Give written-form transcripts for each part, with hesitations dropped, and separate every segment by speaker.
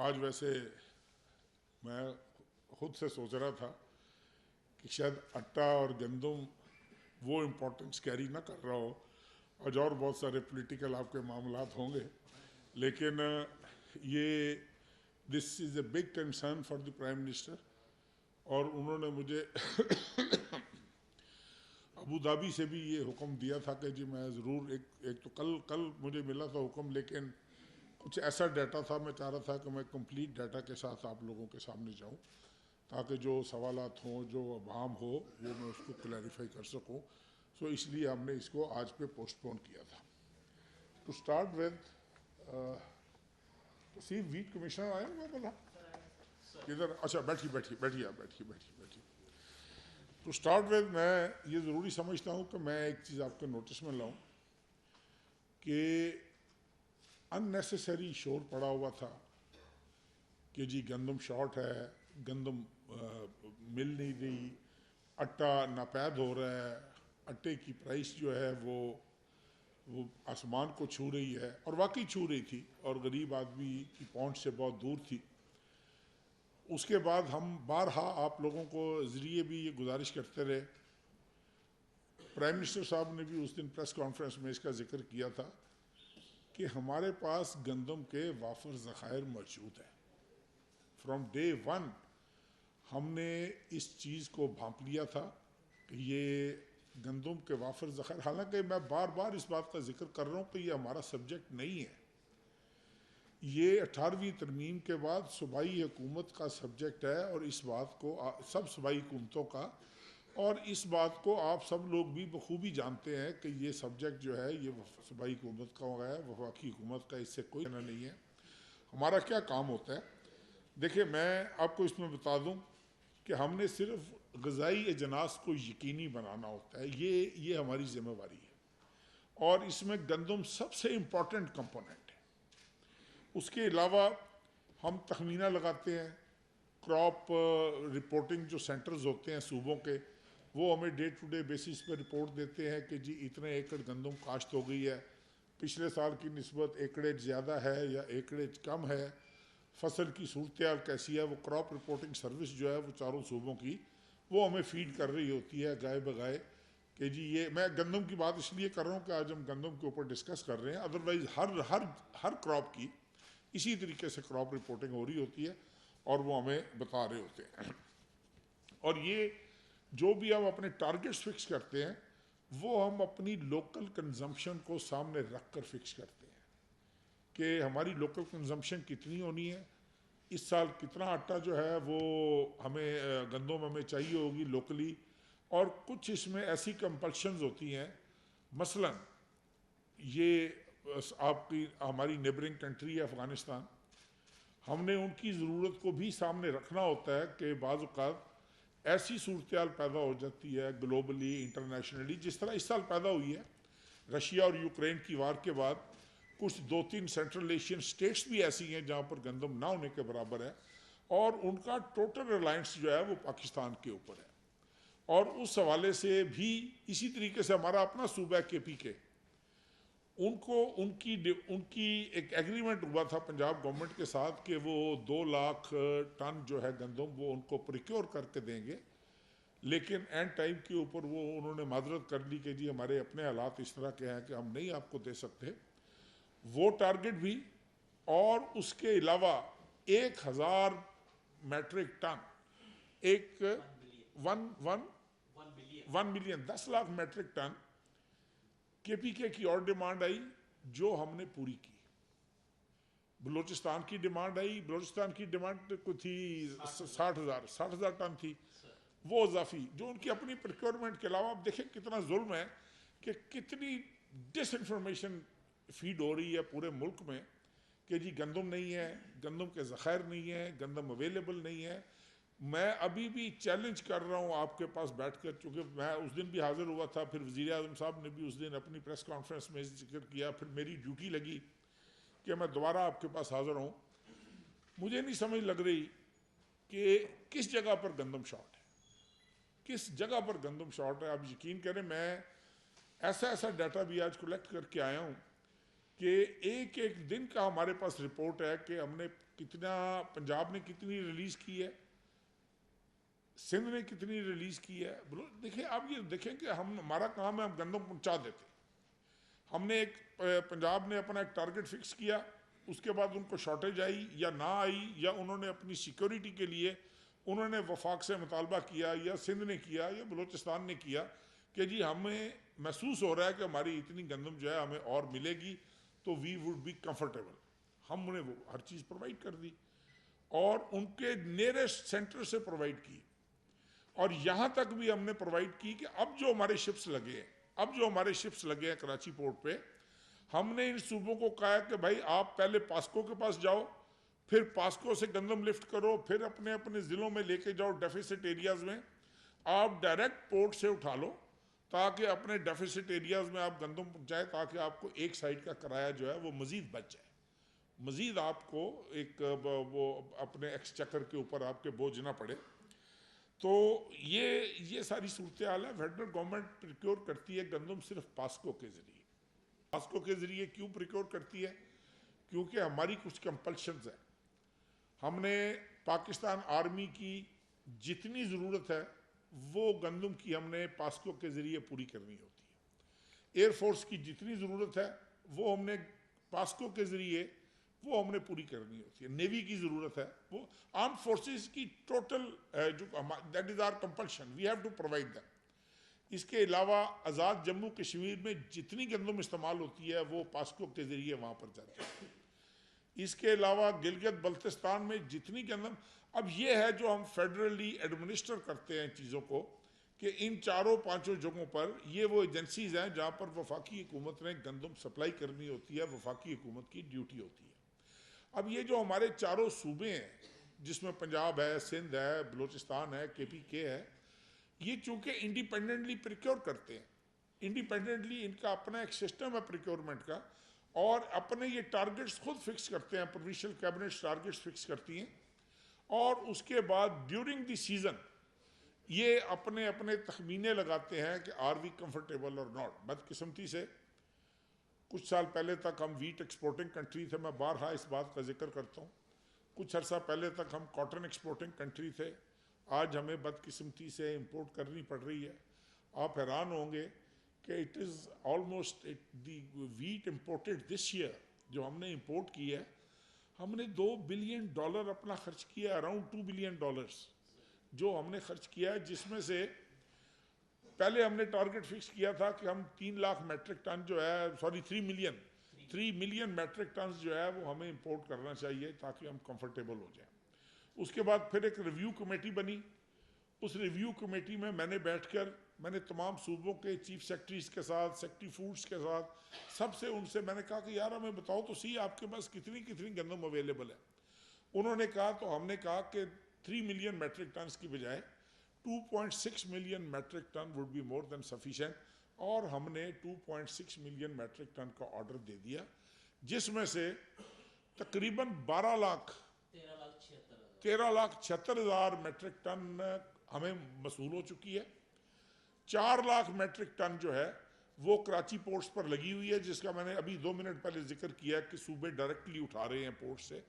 Speaker 1: آج ویسے میں خود سے سوچ رہا تھا کہ شاید آٹا اور گندم وہ امپورٹنس کیری نہ کر رہا ہو، آج اور بہت سارے پولیٹیکل آپ کے معاملات ہوں گے، لیکن یہ this is a big concern for the prime minister, اور انہوں نے مجھے ابو دھابی سے بھی یہ حکم دیا تھا کہ جی میں ضرور ایک تو کل مجھے ملا تھا حکم، لیکن کچھ ایسا ڈیٹا تھا، میں چاہ رہا تھا کہ میں کمپلیٹ ڈیٹا کے ساتھ آپ لوگوں کے سامنے جاؤں تاکہ جو سوالات ہوں، جو ابہام ہو، وہ میں اس کو کلیریفائی کر سکوں. سو اس لیے ہم نے اس کو آج پہ پوسٹ پون کیا تھا. To start with the wheat commissioner آئے ہوئے بولا کدھر؟ اچھا بیٹھیے. ٹو اسٹارٹ ود میں یہ ضروری سمجھتا ہوں کہ میں ایک چیز آپ کے نوٹس میں لاؤں کہ ان نیسیسری شور پڑا ہوا تھا کہ جی گندم شارٹ ہے، گندم مل نہیں رہی، آٹا ناپید ہو رہا ہے، آٹے کی پرائس جو ہے وہ آسمان کو چھو رہی ہے، اور واقعی چھو رہی تھی اور غریب آدمی کی پہنچ سے بہت دور تھی. اس کے بعد ہم بارہا آپ لوگوں کو ذریعے بھی یہ گزارش کرتے رہے، پرائم منسٹر صاحب نے بھی اس دن پریس کانفرنس میں اس کا ذکر کیا تھا کہ ہمارے پاس گندم کے وافر ذخائر موجود ہیں. فرام ڈے ون ہم نے اس چیز کو بھانپ لیا تھا کہ یہ گندم کے وافر ذخائر، حالانکہ میں بار بار اس بات کا ذکر کر رہا ہوں کہ یہ ہمارا سبجیکٹ نہیں ہے، یہ 18ویں ترمیم کے بعد صوبائی حکومت کا سبجیکٹ ہے، اور اس بات کو سب صوبائی حکومتوں کا، اور اس بات کو آپ سب لوگ بھی بخوبی جانتے ہیں کہ یہ سبجیکٹ جو ہے یہ صوبائی حکومت کا ہے، وفاقی حکومت کا اس سے کوئی لینا نہیں ہے. ہمارا کیا کام ہوتا ہے؟ دیکھیں، میں آپ کو اس میں بتا دوں کہ ہم نے صرف غذائی اجناس کو یقینی بنانا ہوتا ہے، یہ ہماری ذمہ داری ہے، اور اس میں گندم سب سے امپورٹنٹ کمپوننٹ ہے. اس کے علاوہ ہم تخمینہ لگاتے ہیں، کراپ رپورٹنگ جو سینٹرز ہوتے ہیں صوبوں کے، وہ ہمیں ڈے ٹو ڈے بیسس پہ رپورٹ دیتے ہیں کہ جی اتنے ایکڑ گندم کاشت ہو گئی ہے، پچھلے سال کی نسبت ایکڑیج زیادہ ہے یا ایکڑیج کم ہے، فصل کی صورتحال کیسی ہے. وہ کراپ رپورٹنگ سروس جو ہے وہ چاروں صوبوں کی وہ ہمیں فیڈ کر رہی ہوتی ہے گائے بگائے کہ جی یہ، میں گندم کی بات اس لیے کر رہا ہوں کہ آج ہم گندم کے اوپر ڈسکس کر رہے ہیں، ادروائز ہر کراپ کی اسی طریقے سے کراپ رپورٹنگ ہو رہی ہوتی ہے اور وہ ہمیں بتا رہے ہوتے ہیں. اور یہ جو بھی ہم اپنے ٹارگٹس فکس کرتے ہیں وہ ہم اپنی لوکل کنزمپشن کو سامنے رکھ کر فکس کرتے ہیں کہ ہماری لوکل کنزمپشن کتنی ہونی ہے، اس سال کتنا آٹا جو ہے وہ ہمیں گندم ہمیں چاہیے ہوگی لوکلی. اور کچھ اس میں ایسی کمپلشنز ہوتی ہیں، مثلا یہ آپ کی ہماری نیبرنگ کنٹری ہے افغانستان، ہم نے ان کی ضرورت کو بھی سامنے رکھنا ہوتا ہے کہ بعض اوقات ایسی صورتحال پیدا ہو جاتی ہے گلوبلی انٹرنیشنلی، جس طرح اس سال پیدا ہوئی ہے رشیا اور یوکرین کی وار کے بعد. کچھ 2-3 سینٹرل ایشین اسٹیٹس بھی ایسی ہیں جہاں پر گندم نہ ہونے کے برابر ہے، اور ان کا ٹوٹل ریلائنس جو ہے وہ پاکستان کے اوپر ہے. اور اس حوالے سے بھی اسی طریقے سے ہمارا اپنا صوبہ کے پی کے، ان کی ایک ایگریمنٹ ہوا تھا پنجاب گورنمنٹ کے ساتھ کہ وہ 2 لاکھ ٹن جو ہے گندم وہ ان کو پریکیور کر کے دیں گے، لیکن اینڈ ٹائم کے اوپر وہ انہوں نے معذرت کر لی کہ جی ہمارے اپنے حالات اس طرح کے ہیں کہ ہم نہیں آپ کو دے سکتے. وہ ٹارگٹ بھی، اور اس کے علاوہ 1000 میٹرک ٹن، ایک 1 ملین 10 لاکھ میٹرک ٹن کے پی کے کی اور ڈیمانڈ آئی جو ہم نے پوری کی. بلوچستان کی ڈیمانڈ آئی، بلوچستان کی ڈیمانڈ کو تھی 60,000 ٹن تھی، وہ اضافی جو ان کی اپنی پروکیورمنٹ کے علاوہ. اب دیکھیں کتنا ظلم ہے کہ کتنی ڈس انفارمیشن فیڈ ہو رہی ہے پورے ملک میں کہ جی گندم نہیں ہے، گندم کے ذخائر نہیں ہیں، گندم اویلیبل نہیں ہے. میں ابھی بھی چیلنج کر رہا ہوں آپ کے پاس بیٹھ کر، چونکہ میں اس دن بھی حاضر ہوا تھا، پھر وزیر اعظم صاحب نے بھی اس دن اپنی پریس کانفرنس میں ذکر کیا، پھر میری ڈیوٹی لگی کہ میں دوبارہ آپ کے پاس حاضر ہوں. مجھے نہیں سمجھ لگ رہی کہ کس جگہ پر گندم شارٹ ہے، کس جگہ پر گندم شارٹ ہے. آپ یقین کریں میں ایسا ڈیٹا بھی آج کلیکٹ کر کے آیا ہوں کہ ایک دن کا ہمارے پاس رپورٹ ہے کہ ہم نے کتنا پنجاب نے کتنی ریلیز کی ہے, سندھ نے کتنی ریلیز کی ہے. دیکھیں آپ یہ دیکھیں کہ ہمارا کام ہے ہم گندم پہنچا دیتے. ہم نے ایک پنجاب نے اپنا ایک ٹارگٹ فکس کیا, اس کے بعد ان کو شارٹیج آئی یا نہ آئی, یا انہوں نے اپنی سیکیورٹی کے لیے انہوں نے وفاق سے مطالبہ کیا, یا سندھ نے کیا, یا بلوچستان نے کیا کہ جی ہمیں محسوس ہو رہا ہے کہ ہماری اتنی گندم جو ہے ہمیں اور ملے گی تو وی وڈ بی کمفرٹیبل. ہم انہیں وہ ہر چیز پرووائڈ کر دی اور ان کے نیئرسٹ سینٹر سے پرووائڈ کی, اور یہاں تک بھی ہم نے پرووائڈ کی کہ اب جو ہمارے شپس لگے ہیں کراچی پورٹ پہ, ہم نے ان صوبوں کو کہا کہ بھائی آپ پہلے پاسکو کے پاس جاؤ, پھر پاسکو سے گندم لفٹ کرو, پھر اپنے اپنے ضلعوں میں لے کے جاؤ ڈیفیسٹ ایریاز میں, آپ ڈائریکٹ پورٹ سے اٹھا لو تاکہ اپنے ڈیفیسٹ ایریاز میں آپ گندم پہنچائیں, تاکہ آپ کو ایک سائڈ کا کرایہ جو ہے وہ مزید بچ جائے, مزید آپ کو ایک وہ اپنے ایکسچیکر کے اوپر آپ کے بوجھ نہ پڑے. تو یہ ساری صورتحال ہے. فیڈرل گورنمنٹ پریکیور کرتی ہے گندم صرف پاسکو کے ذریعے. پاسکو کے ذریعے کیوں پریکیور کرتی ہے؟ کیونکہ ہماری کچھ کمپلشنز ہیں. ہم نے پاکستان آرمی کی جتنی ضرورت ہے وہ گندم کی ہم نے پاسکو کے ذریعے پوری کرنی ہوتی ہے. ایئر فورس کی جتنی ضرورت ہے وہ ہم نے پاسکو کے ذریعے وہ ہم نے پوری کرنی ہوتی ہے. نیوی کی ضرورت ہے, وہ آرم فورسز کی ٹوٹل جو that is our compulsion, we have to provide that. اس کے علاوہ آزاد جموں کشمیر میں جتنی گندم استعمال ہوتی ہے وہ پاسکو کے ذریعے وہاں پر جاتی ہے. اس کے علاوہ گلگت بلتستان میں جتنی گندم, اب یہ ہے جو ہم فیڈرلی ایڈمنسٹر کرتے ہیں چیزوں کو, کہ ان 4-5 جگہوں پر یہ وہ ایجنسیز ہیں جہاں پر وفاقی حکومت نے گندم سپلائی کرنی ہوتی ہے, وفاقی حکومت کی ڈیوٹی ہوتی ہے. اب یہ جو ہمارے 4 صوبے ہیں جس میں پنجاب ہے, سندھ ہے, بلوچستان ہے, KPK ہے, یہ چونکہ انڈیپینڈنٹلی پریکیور کرتے ہیں, انڈیپینڈنٹلی ان کا اپنا ایک سسٹم ہے پریکیورمنٹ کا, اور اپنے یہ ٹارگٹس خود فکس کرتے ہیں, پروونشل کیبنٹس ٹارگٹس فکس کرتی ہیں, اور اس کے بعد ڈیورنگ دی سیزن یہ اپنے اپنے تخمینے لگاتے ہیں کہ آر وی کمفرٹیبل اور ناٹ. بدقسمتی سے کچھ سال پہلے تک ہم ویٹ ایکسپورٹنگ کنٹری تھے, میں بارہا اس بات کا ذکر کرتا ہوں. کچھ عرصہ پہلے تک ہم کاٹن ایکسپورٹنگ کنٹری تھے, آج ہمیں بدقسمتی سے امپورٹ کرنی پڑ رہی ہے. آپ حیران ہوں گے کہ it is almost the wheat imported this year, جو ہم نے امپورٹ کی ہے, ہم نے $2 بلین اپنا خرچ کیا, اراؤنڈ $2 بلین جو ہم نے خرچ کیا ہے, جس میں سے پہلے ہم نے ٹارگٹ فکس کیا تھا کہ ہم 3 لاکھ میٹرک ٹن جو ہے, 3 ملین میٹرک ٹنز جو ہے وہ ہمیں امپورٹ کرنا چاہیے تاکہ ہم کمفرٹیبل ہو جائیں. اس کے بعد پھر ایک ریویو کمیٹی بنی. اس ریویو کمیٹی میں میں نے بیٹھ کر میں نے تمام صوبوں کے چیف سیکرٹریز کے ساتھ, سیکرٹری فوڈز کے ساتھ, سب سے ان سے میں نے کہا کہ یار ہمیں بتاؤ تو صحیح آپ کے پاس کتنی گندم اویلیبل ہے. انہوں نے کہا, تو ہم نے کہا کہ 3 ملین میٹرک ٹنز کی بجائے 2.6 million metric ton would be more than sufficient, اور ہم نے 2.6 ملین میٹرک ٹن کا آرڈر دے دیا, جس میں سے تقریباً 13,76,000 میٹرک ٹن ہمیں موصول ہو چکی ہے. 4 لاکھ میٹرک ٹن جو ہے وہ کراچی پورٹس پر لگی ہوئی ہے, جس کا میں نے ابھی 2 منٹ پہلے ذکر کیا کہ صوبے ڈائریکٹلی اٹھا رہے ہیں پورٹ سے,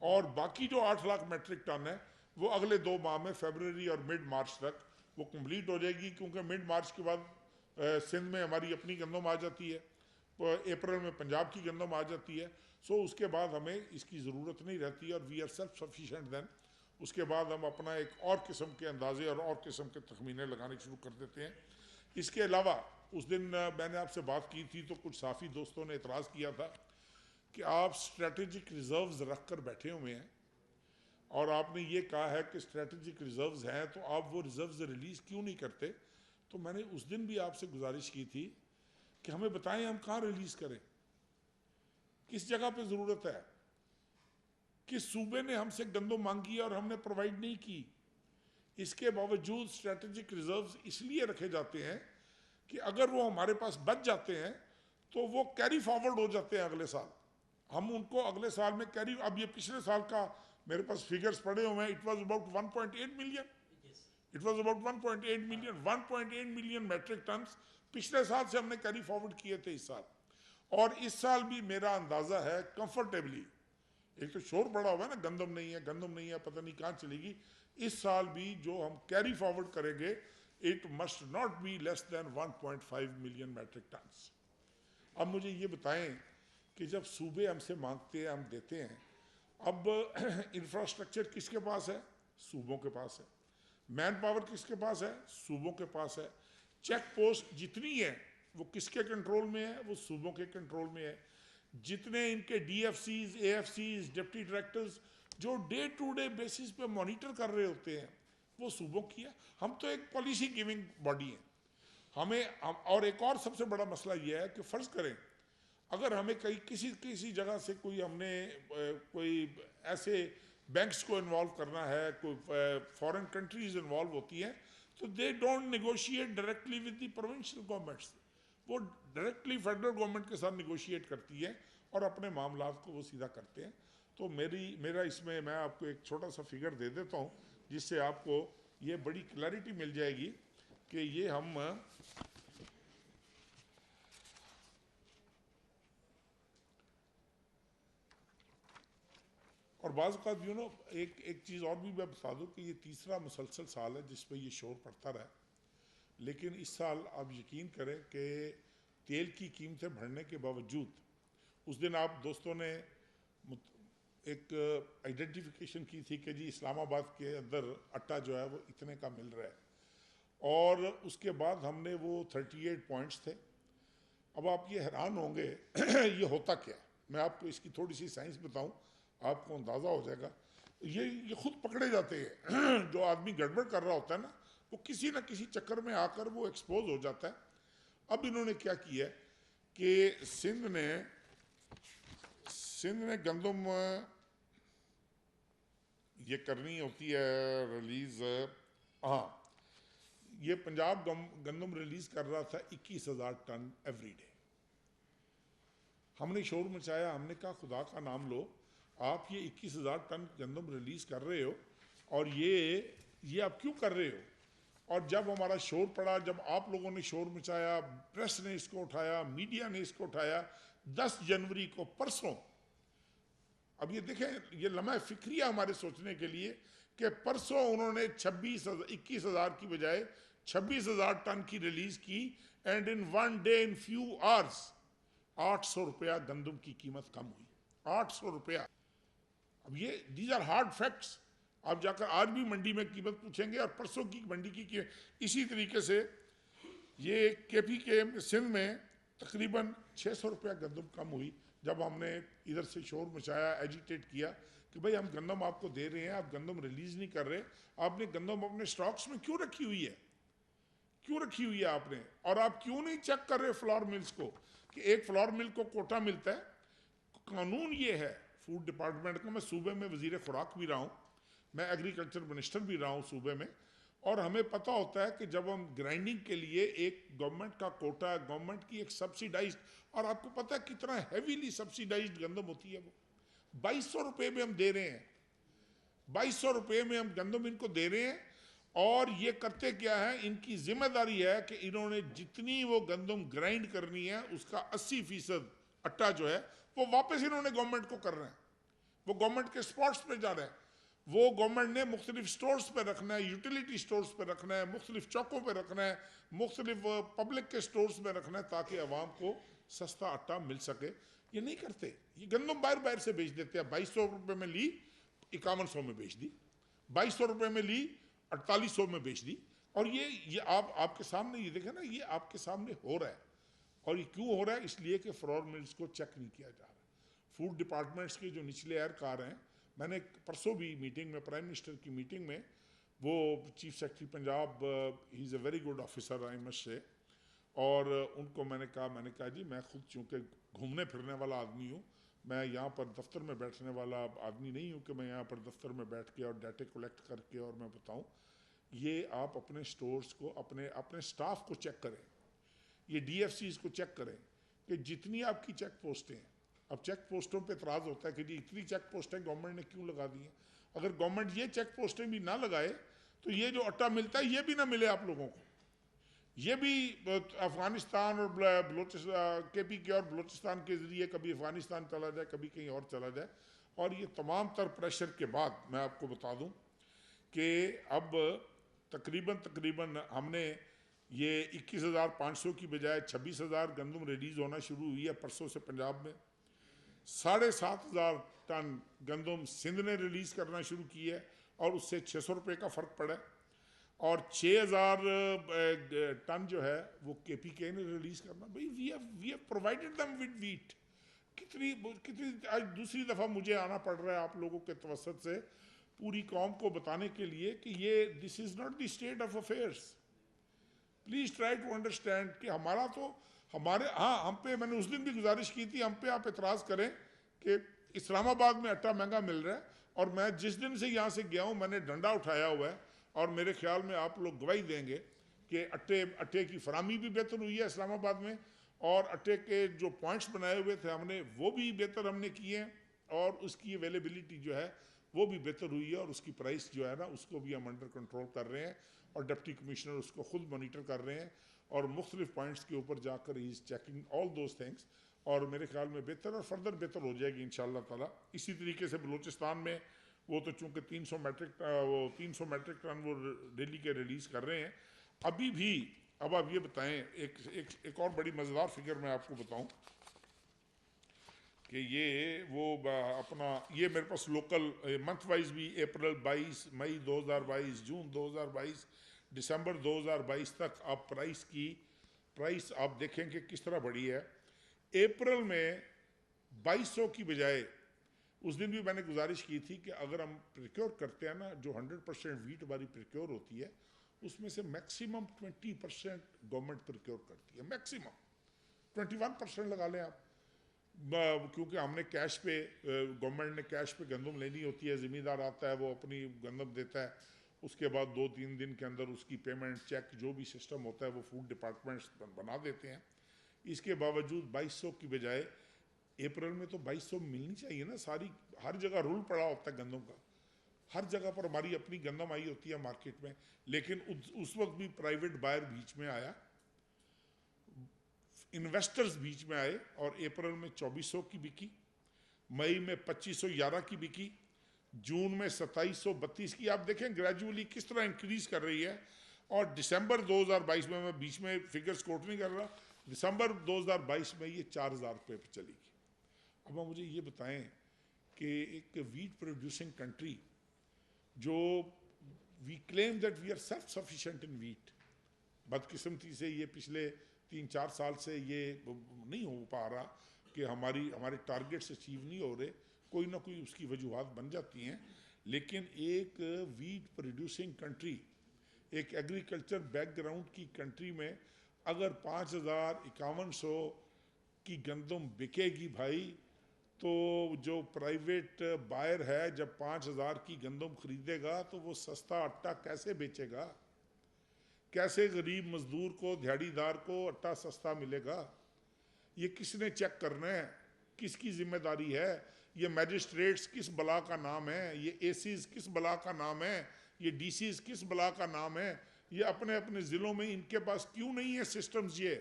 Speaker 1: اور باقی جو 8 لاکھ میٹرک ٹن ہے وہ اگلے 2 ماہ میں فیبروری اور مڈ مارچ تک وہ کمپلیٹ ہو جائے گی, کیونکہ مڈ مارچ کے بعد سندھ میں ہماری اپنی گندم آ جاتی ہے, اپریل میں پنجاب کی گندم آ جاتی ہے. سو اس کے بعد ہمیں اس کی ضرورت نہیں رہتی, اور وی آر سیلف سفیشینٹ دین. اس کے بعد ہم اپنا ایک اور قسم کے اندازے اور قسم کے تخمینے لگانے شروع کر دیتے ہیں. اس کے علاوہ اس دن میں نے آپ سے بات کی تھی تو کچھ صحافی دوستوں نے اعتراض کیا تھا کہ آپ اسٹریٹجک ریزروز رکھ کر بیٹھے ہوئے ہیں, اور آپ نے یہ کہا ہے کہ اسٹریٹجک ریزروز ہیں تو آپ وہ ریزروز ریلیز کیوں نہیں کرتے. تو میں نے اس دن بھی آپ سے گزارش کی تھی کہ ہمیں بتائیں ہم کہاں ریلیز کریں, کس جگہ پہ ضرورت ہے, کس صوبے نے ہم سے گندم مانگی اور ہم نے پرووائڈ نہیں کی. اس کے باوجود اسٹریٹجک ریزروز اس لیے رکھے جاتے ہیں کہ اگر وہ ہمارے پاس بچ جاتے ہیں تو وہ کیری فارورڈ ہو جاتے ہیں اگلے سال, ہم ان کو اگلے سال میں کیری. اب یہ پچھلے سال کا میرے پاس فگرز پڑے ہوئے ہیں, it was about 1.8 million, it was about 1.8 million matric tons پچھلے سال سے ہم نے کیری فارورڈ کیے تھے اس سال. اور اس سال بھی میرا اندازہ ہے کمفرٹیبلی ایک تو شور بڑا ہوا ہے نا، گندم نہیں ہے، گندم نہیں ہے، پتہ نہیں کہاں چلے گی. اس سال بھی جو ہم کیری فارورڈ کریں گے it must not be less than 1.5 million metric tons. اب مجھے یہ بتائیں کہ جب صوبے ہم سے مانگتے ہیں ہم دیتے ہیں، اب انفراسٹرکچر کس کے پاس ہے؟ صوبوں کے پاس ہے. مین پاور کس کے پاس ہے؟ صوبوں کے پاس ہے. چیک پوسٹ جتنی ہے وہ کس کے کنٹرول میں ہے؟ وہ صوبوں کے کنٹرول میں ہے. جتنے ان کے D F Cs, A F Cs, deputy directors جو ڈے ٹو ڈے بیسس پہ مانیٹر کر رہے ہوتے ہیں وہ صوبوں کی ہے. ہم تو ایک پالیسی گیونگ باڈی ہیں. ہمیں اور ایک اور سب سے بڑا مسئلہ یہ ہے کہ فرض کریں اگر ہمیں کسی جگہ سے کوئی ہم نے کوئی ایسے بینکس کو انوالو کرنا ہے، کوئی فورن کنٹریز انوالو ہوتی ہیں، تو they don't negotiate directly with the provincial governments. وہ ڈائریکٹلی فیڈرل گورنمنٹ کے ساتھ نیگوشیٹ کرتی ہے اور اپنے معاملات کو وہ سیدھا کرتے ہیں. تو میرا اس میں آپ کو ایک چھوٹا سا فگر دے دیتا ہوں جس سے آپ کو یہ بڑی کلیئرٹی مل جائے گی کہ یہ ہم اور بعض اوقات ایک چیز اور بھی میں بتا دوں کہ یہ تیسرا مسلسل سال ہے جس پہ یہ شور پڑتا رہا. لیکن اس سال آپ یقین کریں کہ تیل کی قیمتیں بڑھنے کے باوجود اس دن آپ دوستوں نے ایک آئیڈینٹیفیکیشن کی تھی کہ جی اسلام آباد کے اندر آٹا جو ہے وہ اتنے کا مل رہا ہے، اور اس کے بعد ہم نے وہ 38 پوائنٹس تھے. اب آپ یہ حیران ہوں گے یہ ہوتا کیا. میں آپ کو اس کی تھوڑی سی سائنس بتاؤں، آپ کو اندازہ ہو جائے گا. یہ خود پکڑے جاتے ہیں. جو آدمی گڑبڑ کر رہا ہوتا ہے نا وہ کسی نہ کسی چکر میں آ کر وہ ایکسپوز ہو جاتا ہے. اب انہوں نے کیا کیا کہ سندھ نے گندم یہ کرنی ہوتی ہے ریلیز. ہاں، یہ پنجاب گندم ریلیز کر رہا تھا 21,000 ٹن ایوری ڈے. ہم نے شور مچایا، ہم نے کہا خدا کا نام لو، آپ یہ 21,000 ٹن گندم ریلیز کر رہے ہو اور یہ آپ کیوں کر رہے ہو؟ اور جب ہمارا شور پڑا، جب آپ لوگوں نے شور مچایا، پریس نے اس کو اٹھایا، میڈیا نے اس کو اٹھایا، 10 جنوری کو پرسوں، اب یہ دیکھیں یہ لمحہ فکریہ ہمارے سوچنے کے لیے کہ پرسوں انہوں نے 21,000 کی بجائے 26,000 ٹن کی ریلیز کی، and in one day in few hours 800 روپیہ گندم کی قیمت کم ہوئی. 800 روپیہ. اب یہ دیز آر ہارڈ فیکٹس. آپ جا کر آج بھی منڈی میں قیمت پوچھیں گے اور پرسوں کی منڈی کی قیمت اسی طریقے سے. یہ کے پی کے سندھ میں تقریباً 600 روپیہ گندم کم ہوئی جب ہم نے ادھر سے شور مچایا، ایجیٹیٹ کیا کہ بھئی ہم گندم آپ کو دے رہے ہیں، آپ گندم ریلیز نہیں کر رہے. آپ نے گندم اپنے سٹاکس میں کیوں رکھی ہوئی ہے؟ کیوں رکھی ہوئی ہے آپ نے؟ اور آپ کیوں نہیں چیک کر رہے فلور ملز کو کہ ایک فلور مل کو کوٹا ملتا ہے؟ قانون یہ ہے فوڈ ڈپارٹمنٹ کا. میں صوبے میں وزیر خوراک بھی رہا ہوں، میں ایگریکلچر منسٹر بھی رہا ہوں صوبے میں، اور ہمیں پتہ ہوتا ہے کہ جب ہم گرائنڈنگ کے لیے ایک گورنمنٹ کا کوٹا، گورنمنٹ کی ایک سبسیڈائزڈ، اور آپ کو پتہ ہے کتنا ہیویلی سبسیڈائزڈ گندم ہوتی ہے، وہ 2200 روپے میں ہم دے رہے ہیں. 2200 روپے میں ہم گندم ان کو دے رہے ہیں. اور یہ کرتے کیا ہے؟ ان کی ذمہ داری ہے کہ انہوں نے جتنی وہ گندم گرائنڈ کرنی ہے اس کا 80% اٹا جو ہے وہ واپس انہوں نے گورنمنٹ کو کرنا ہے. وہ گورنمنٹ کے سپاٹس پہ جا رہا ہے. وہ گورنمنٹ نے مختلف سٹورز پہ رکھنا ہے، یوٹیلیٹی سٹورز پہ رکھنا ہے، مختلف چوکوں پہ رکھنا ہے، مختلف پبلک کے سٹورز میں رکھنا ہے تاکہ عوام کو سستا آٹا مل سکے. یہ نہیں کرتے. یہ گندم باہر سے بیچ دیتے ہیں. 2200 روپے میں لی 5100 میں بیچ دی، 2200 روپے میں لی 4800 میں بیچ دی. اور یہ آپ کے سامنے یہ دیکھیں نا، یہ آپ کے سامنے ہو رہا ہے. اور یہ کیوں ہو رہا ہے؟ اس لیے کہ فلور ملز کو چیک نہیں کیا جا رہا. فوڈ ڈپارٹمنٹس کے جو نچلے اہلکار ہیں، میں نے پرسوں بھی میٹنگ میں، پرائم منسٹر کی میٹنگ میں، وہ chief secretary Punjab, he is a very good officer I must سے، اور ان کو میں نے کہا جی میں خود چونکہ گھومنے پھرنے والا آدمی ہوں، میں یہاں پر دفتر میں بیٹھنے والا آدمی نہیں ہوں کہ میں یہاں پر دفتر میں بیٹھ کے اور ڈیٹے کلیکٹ کر کے اور میں بتاؤں. یہ آپ اپنے سٹورز کو، اپنے سٹاف کو چیک کریں. یہ ڈی ایف سیز کو چیک کریں کہ جتنی آپ کی چیک پوسٹیں ہیں. اب چیک پوسٹوں پہ اعتراض ہوتا ہے کہ جی اتنی چیک پوسٹیں گورنمنٹ نے کیوں لگا دی ہیں؟ اگر گورنمنٹ یہ چیک پوسٹیں بھی نہ لگائے تو یہ جو آٹا ملتا ہے یہ بھی نہ ملے آپ لوگوں کو. یہ بھی افغانستان اور کے پی کے اور بلوچستان کے ذریعے کبھی افغانستان چلا جائے، کبھی کہیں اور چلا جائے. اور یہ تمام تر پریشر کے بعد میں آپ کو بتا دوں کہ اب تقریباً ہم نے یہ 21,500 کی بجائے 26,000 گندم ریلیز ہونا شروع ہوئی ہے پرسوں سے پنجاب میں. 7,500 ٹن گندم سندھ نے ریلیز کرنا شروع کی ہے اور اس سے 600 روپے کا فرق پڑا ہے, اور 6,000 ٹن جو ہے وہ کے پی کے نے ریلیز کرنا. بھائی we have provided them with wheat. کتنی آج دوسری دفعہ مجھے آنا پڑ رہا ہے آپ لوگوں کے توسط سے پوری قوم کو بتانے کے لیے کہ یہ this is not the state of affairs. Please try to understand کہ ہمارا تو ہم پہ میں نے اس دن بھی گزارش کی تھی, ہم پہ آپ اعتراض کریں کہ اسلام آباد میں آٹا مہنگا مل رہا ہے, اور میں جس دن سے یہاں سے گیا ہوں میں نے ڈنڈا اٹھایا ہوا ہے, اور میرے خیال میں آپ لوگ گواہی دیں گے کہ اٹے کی فراہمی بھی بہتر ہوئی ہے اسلام آباد میں, اور اٹے کے جو پوائنٹس بنائے ہوئے تھے ہم نے وہ بھی بہتر ہم نے کیے ہیں, اور اس کی اویلیبلٹی جو ہے وہ بھی بہتر ہوئی ہے, اور اس کی پرائس جو ہے نا اس کو بھی ہم انڈر کنٹرول کر رہے ہیں, اور ڈپٹی کمشنر اس کو خود مانیٹر کر رہے ہیں, اور مختلف پوائنٹس کے اوپر جا کر he is checking all those things, اور میرے خیال میں بہتر اور فردر بہتر ہو جائے گی انشاءاللہ تعالیٰ. اسی طریقے سے بلوچستان میں وہ تو چونکہ 300 میٹرک ٹن وہ ڈیلی کے ریلیز کر رہے ہیں ابھی بھی. اب آپ یہ بتائیں, ایک اور بڑی مزیدار فگر میں آپ کو بتاؤں کہ یہ وہ اپنا یہ میرے پاس لوکل منتھ وائز بھی اپریل 22, مئی 2022, جون 2022, دسمبر 2022 تک آپ پرائس آپ دیکھیں کہ کس طرح بڑھی ہے. اپریل میں 2200 کی بجائے اس دن بھی میں نے گزارش کی تھی کہ اگر ہم پریکیور کرتے ہیں نا, جو 100% ویٹ ہماری پریکیور ہوتی ہے اس میں سے میکسیمم 20% گورنمنٹ پریکیور کرتی ہے, میکسیمم 21% لگا لیں آپ, کیونکہ ہم نے کیش پہ گورنمنٹ نے کیش پہ گندم لینی ہوتی ہے, زمیندار آتا ہے وہ اپنی گندم دیتا ہے, اس کے بعد 2-3 دن کے اندر اس کی پیمنٹ چیک جو بھی سسٹم ہوتا ہے وہ فوڈ ڈپارٹمنٹس بنا دیتے ہیں. اس کے باوجود 2200 کی بجائے اپریل میں تو 2200 ملنی چاہیے نا, ساری ہر جگہ رول پڑا ہوتا ہے گندم کا, ہر جگہ پر ہماری اپنی گندم آئی ہوتی ہے مارکیٹ میں, لیکن اس وقت بھی پرائیویٹ بائر بیچ میں آیا, انویسٹرز بیچ میں آئے, اور اپریل میں 2400 کی بکی, مئی میں 2511 کی بکی, جون میں 2732 کی. آپ دیکھیں گریجولی کس طرح انکریز کر رہی ہے, اور دسمبر 2022 میں بیچ میں فگرز کوٹ نہیں کر رہا, دسمبر 2022 میں یہ 4000 روپے پہ چلی گئی. اب آپ مجھے یہ بتائیں کہ ایک ویٹ پروڈیوسنگ کنٹری جو we claim that we are self sufficient in wheat, بدقسمتی سے یہ پچھلے 3-4 سال سے یہ نہیں ہو پا رہا کہ ہمارے ٹارگیٹس اچیو نہیں ہو رہے, کوئی نہ کوئی اس کی وجوہات بن جاتی ہیں, لیکن ایک ویٹ پروڈیوسنگ کنٹری, ایک ایگریکلچر بیک گراؤنڈ کی کنٹری میں اگر 5,5100 کی گندم بکے گی بھائی, تو جو پرائیویٹ بائر ہے جب 5,000 کی گندم خریدے گا تو وہ سستا آٹا کیسے بیچے گا, کیسے غریب مزدور کو, دھیاڑی دار کو آٹا سستا ملے گا؟ یہ کس نے چیک کرنا ہے, کس کی ذمہ داری ہے؟ یہ میجسٹریٹس کس بلا کا نام ہے, یہ اے سیز کس بلا کا نام ہے, یہ ڈی سیز کس بلا کا نام ہے؟ یہ اپنے اپنے ضلعوں میں ان کے پاس کیوں نہیں ہے سسٹمز, یہ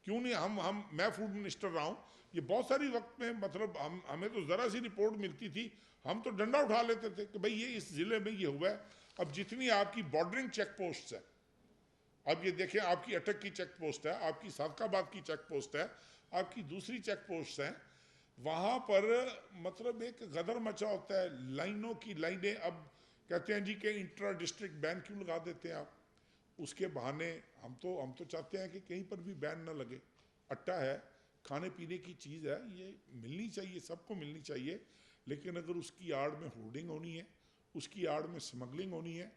Speaker 1: کیوں نہیں؟ میں فوڈ منسٹر رہا ہوں, یہ بہت ساری وقت میں مطلب ہمیں تو ذرا سی رپورٹ ملتی تھی ہم تو ڈنڈا اٹھا لیتے تھے کہ بھئی یہ اس ضلع میں یہ ہوا ہے. اب جتنی آپ کی بارڈرنگ چیک پوسٹس ہیں, اب یہ دیکھیں آپ کی اٹک کی چیک پوسٹ ہے, آپ کی صادق آباد کی چیک پوسٹ ہے, آپ کی دوسری چیک پوسٹ ہیں, وہاں پر مطلب ایک غدر مچا ہوتا ہے, لائنوں کی لائنیں. اب کہتے ہیں جی کہ انٹرا ڈسٹرکٹ بین کیوں لگا دیتے ہیں آپ, اس کے بہانے ہم تو چاہتے ہیں کہ کہیں پر بھی بین نہ لگے. اٹا ہے, کھانے پینے کی چیز ہے, یہ ملنی چاہیے, سب کو ملنی چاہیے, لیکن اگر اس کی آڑ میں ہولڈنگ ہونی ہے, اس کی آڑ میں سمگلنگ ہونی ہے,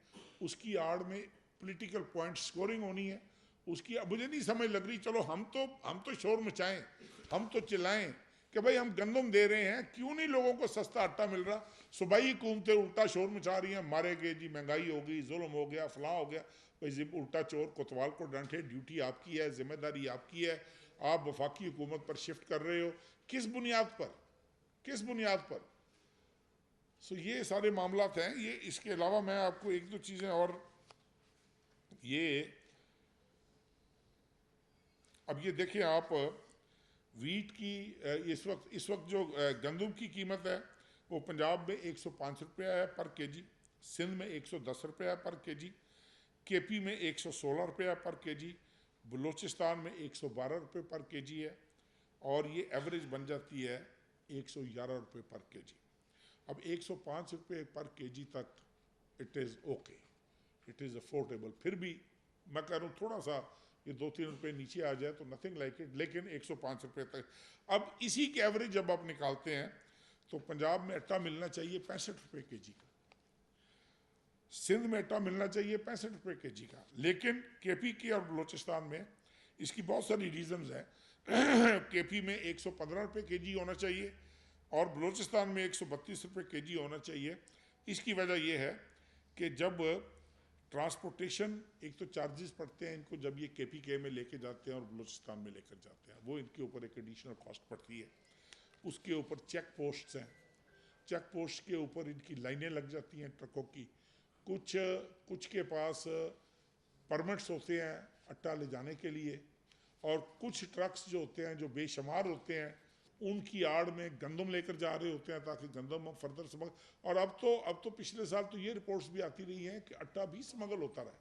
Speaker 1: اس کی آڑ میں پولیٹیکل پوائنٹ سکورنگ ہونی ہے, اس کی مجھے نہیں سمجھ لگ رہی. چلو ہم تو شور مچائیں, ہم تو چلائیں کہ بھئی ہم گندم دے رہے ہیں, کیوں نہیں لوگوں کو سستا آٹا مل رہا؟ صوبائی حکومتیں الٹا شور مچا رہی ہیں, مارے گئے جی, مہنگائی ہو گئی, ظلم ہو گیا, فلاں ہو گیا. بھئی الٹا چور کوتوال کو ڈانٹے, ڈیوٹی آپ کی ہے, ذمہ داری آپ کی ہے, آپ وفاقی حکومت پر شفٹ کر رہے ہو, کس بنیاد پر, کس بنیاد پر؟ یہ سارے معاملات ہیں. یہ اس کے علاوہ میں آپ کو 1-2 چیزیں اور, یہ اب یہ دیکھیں آپ ویٹ کی اس وقت جو گندم کی قیمت ہے وہ پنجاب میں 105 روپیہ ہے پر کے جی، سندھ میں 110 روپیہ پر کے جی، کے پی میں 116 روپیہ پر کے جی، بلوچستان میں 112 روپے پر کے جی ہے، اور یہ ایوریج بن جاتی ہے 111 روپے پر کے جی۔ اب 105 روپے پر کے جی تک it is okay, it is affordable, پھر بھی میں کہہ رہا ہوں تھوڑا سا یہ 2-3 روپے نیچے آ جائے تو نتھنگ لائک اٹ، لیکن 105 روپے تک۔ اب اسی کے ایوریج جب آپ نکالتے ہیں تو پنجاب میں اٹا ملنا چاہیے 65 روپے کے جی کا، سندھ میں اٹا ملنا چاہیے 65 روپے کے جی کا، لیکن کے پی کی اور بلوچستان میں اس کی بہت ساری ریزنز ہیں۔ کے پی میں 115 روپے کے جی ہونا چاہیے اور بلوچستان میں 132 روپے کے جی ہونا چاہیے۔ اس کی وجہ یہ ہے کہ جب ٹرانسپورٹیشن، ایک تو چارجز پڑتے ہیں ان کو جب یہ کے پی کے میں لے کے جاتے ہیں اور بلوچستان میں لے کر جاتے ہیں، وہ ان کے اوپر ایک ایڈیشنل کاسٹ پڑتی ہے۔ اس کے اوپر چیک پوسٹس ہیں، چیک پوسٹ کے اوپر ان کی لائنیں لگ جاتی ہیں ٹرکوں کی، کچھ کے پاس پرمٹس ہوتے ہیں اٹا لے جانے کے لیے، اور کچھ ٹرکس جو ہوتے ہیں جو بے شمار ہوتے ہیں ان کی آڑ میں گندم لے کر جا رہے ہوتے ہیں تاکہ گندم فردر سمگل، اور اب تو پچھلے سال تو یہ رپورٹس بھی آتی رہی ہیں کہ اٹا بھی سمگل ہوتا رہا،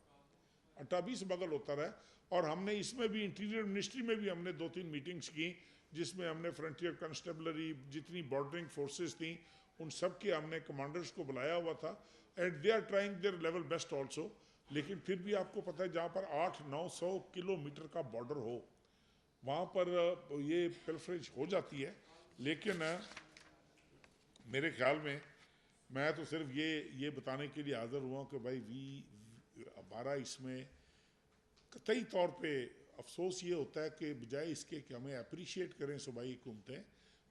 Speaker 1: اٹا بھی سمگل ہوتا رہا۔ اور ہم نے اس میں بھی انٹیریئر منسٹری میں بھی ہم نے 2-3 میٹنگز کی جس میں ہم نے فرنٹیئر کنسٹیبلری، جتنی بارڈرنگ فورسز تھیں ان سب کے ہم نے کمانڈرز کو بلایا ہوا تھا، and they are trying their level best also. لیکن پھر بھی آپ کو پتہ ہے جہاں پر 800-900 کلومیٹر کا بارڈر ہو وہاں پر یہ پلفریج ہو جاتی ہے۔ لیکن میرے خیال میں تو صرف یہ بتانے کے لیے حاضر ہوا ہوں کہ بھائی ہمارا اس میں قطعی طور پہ افسوس یہ ہوتا ہے کہ بجائے اس کے کہ ہمیں اپریشیٹ کریں صوبائی حکومتیں،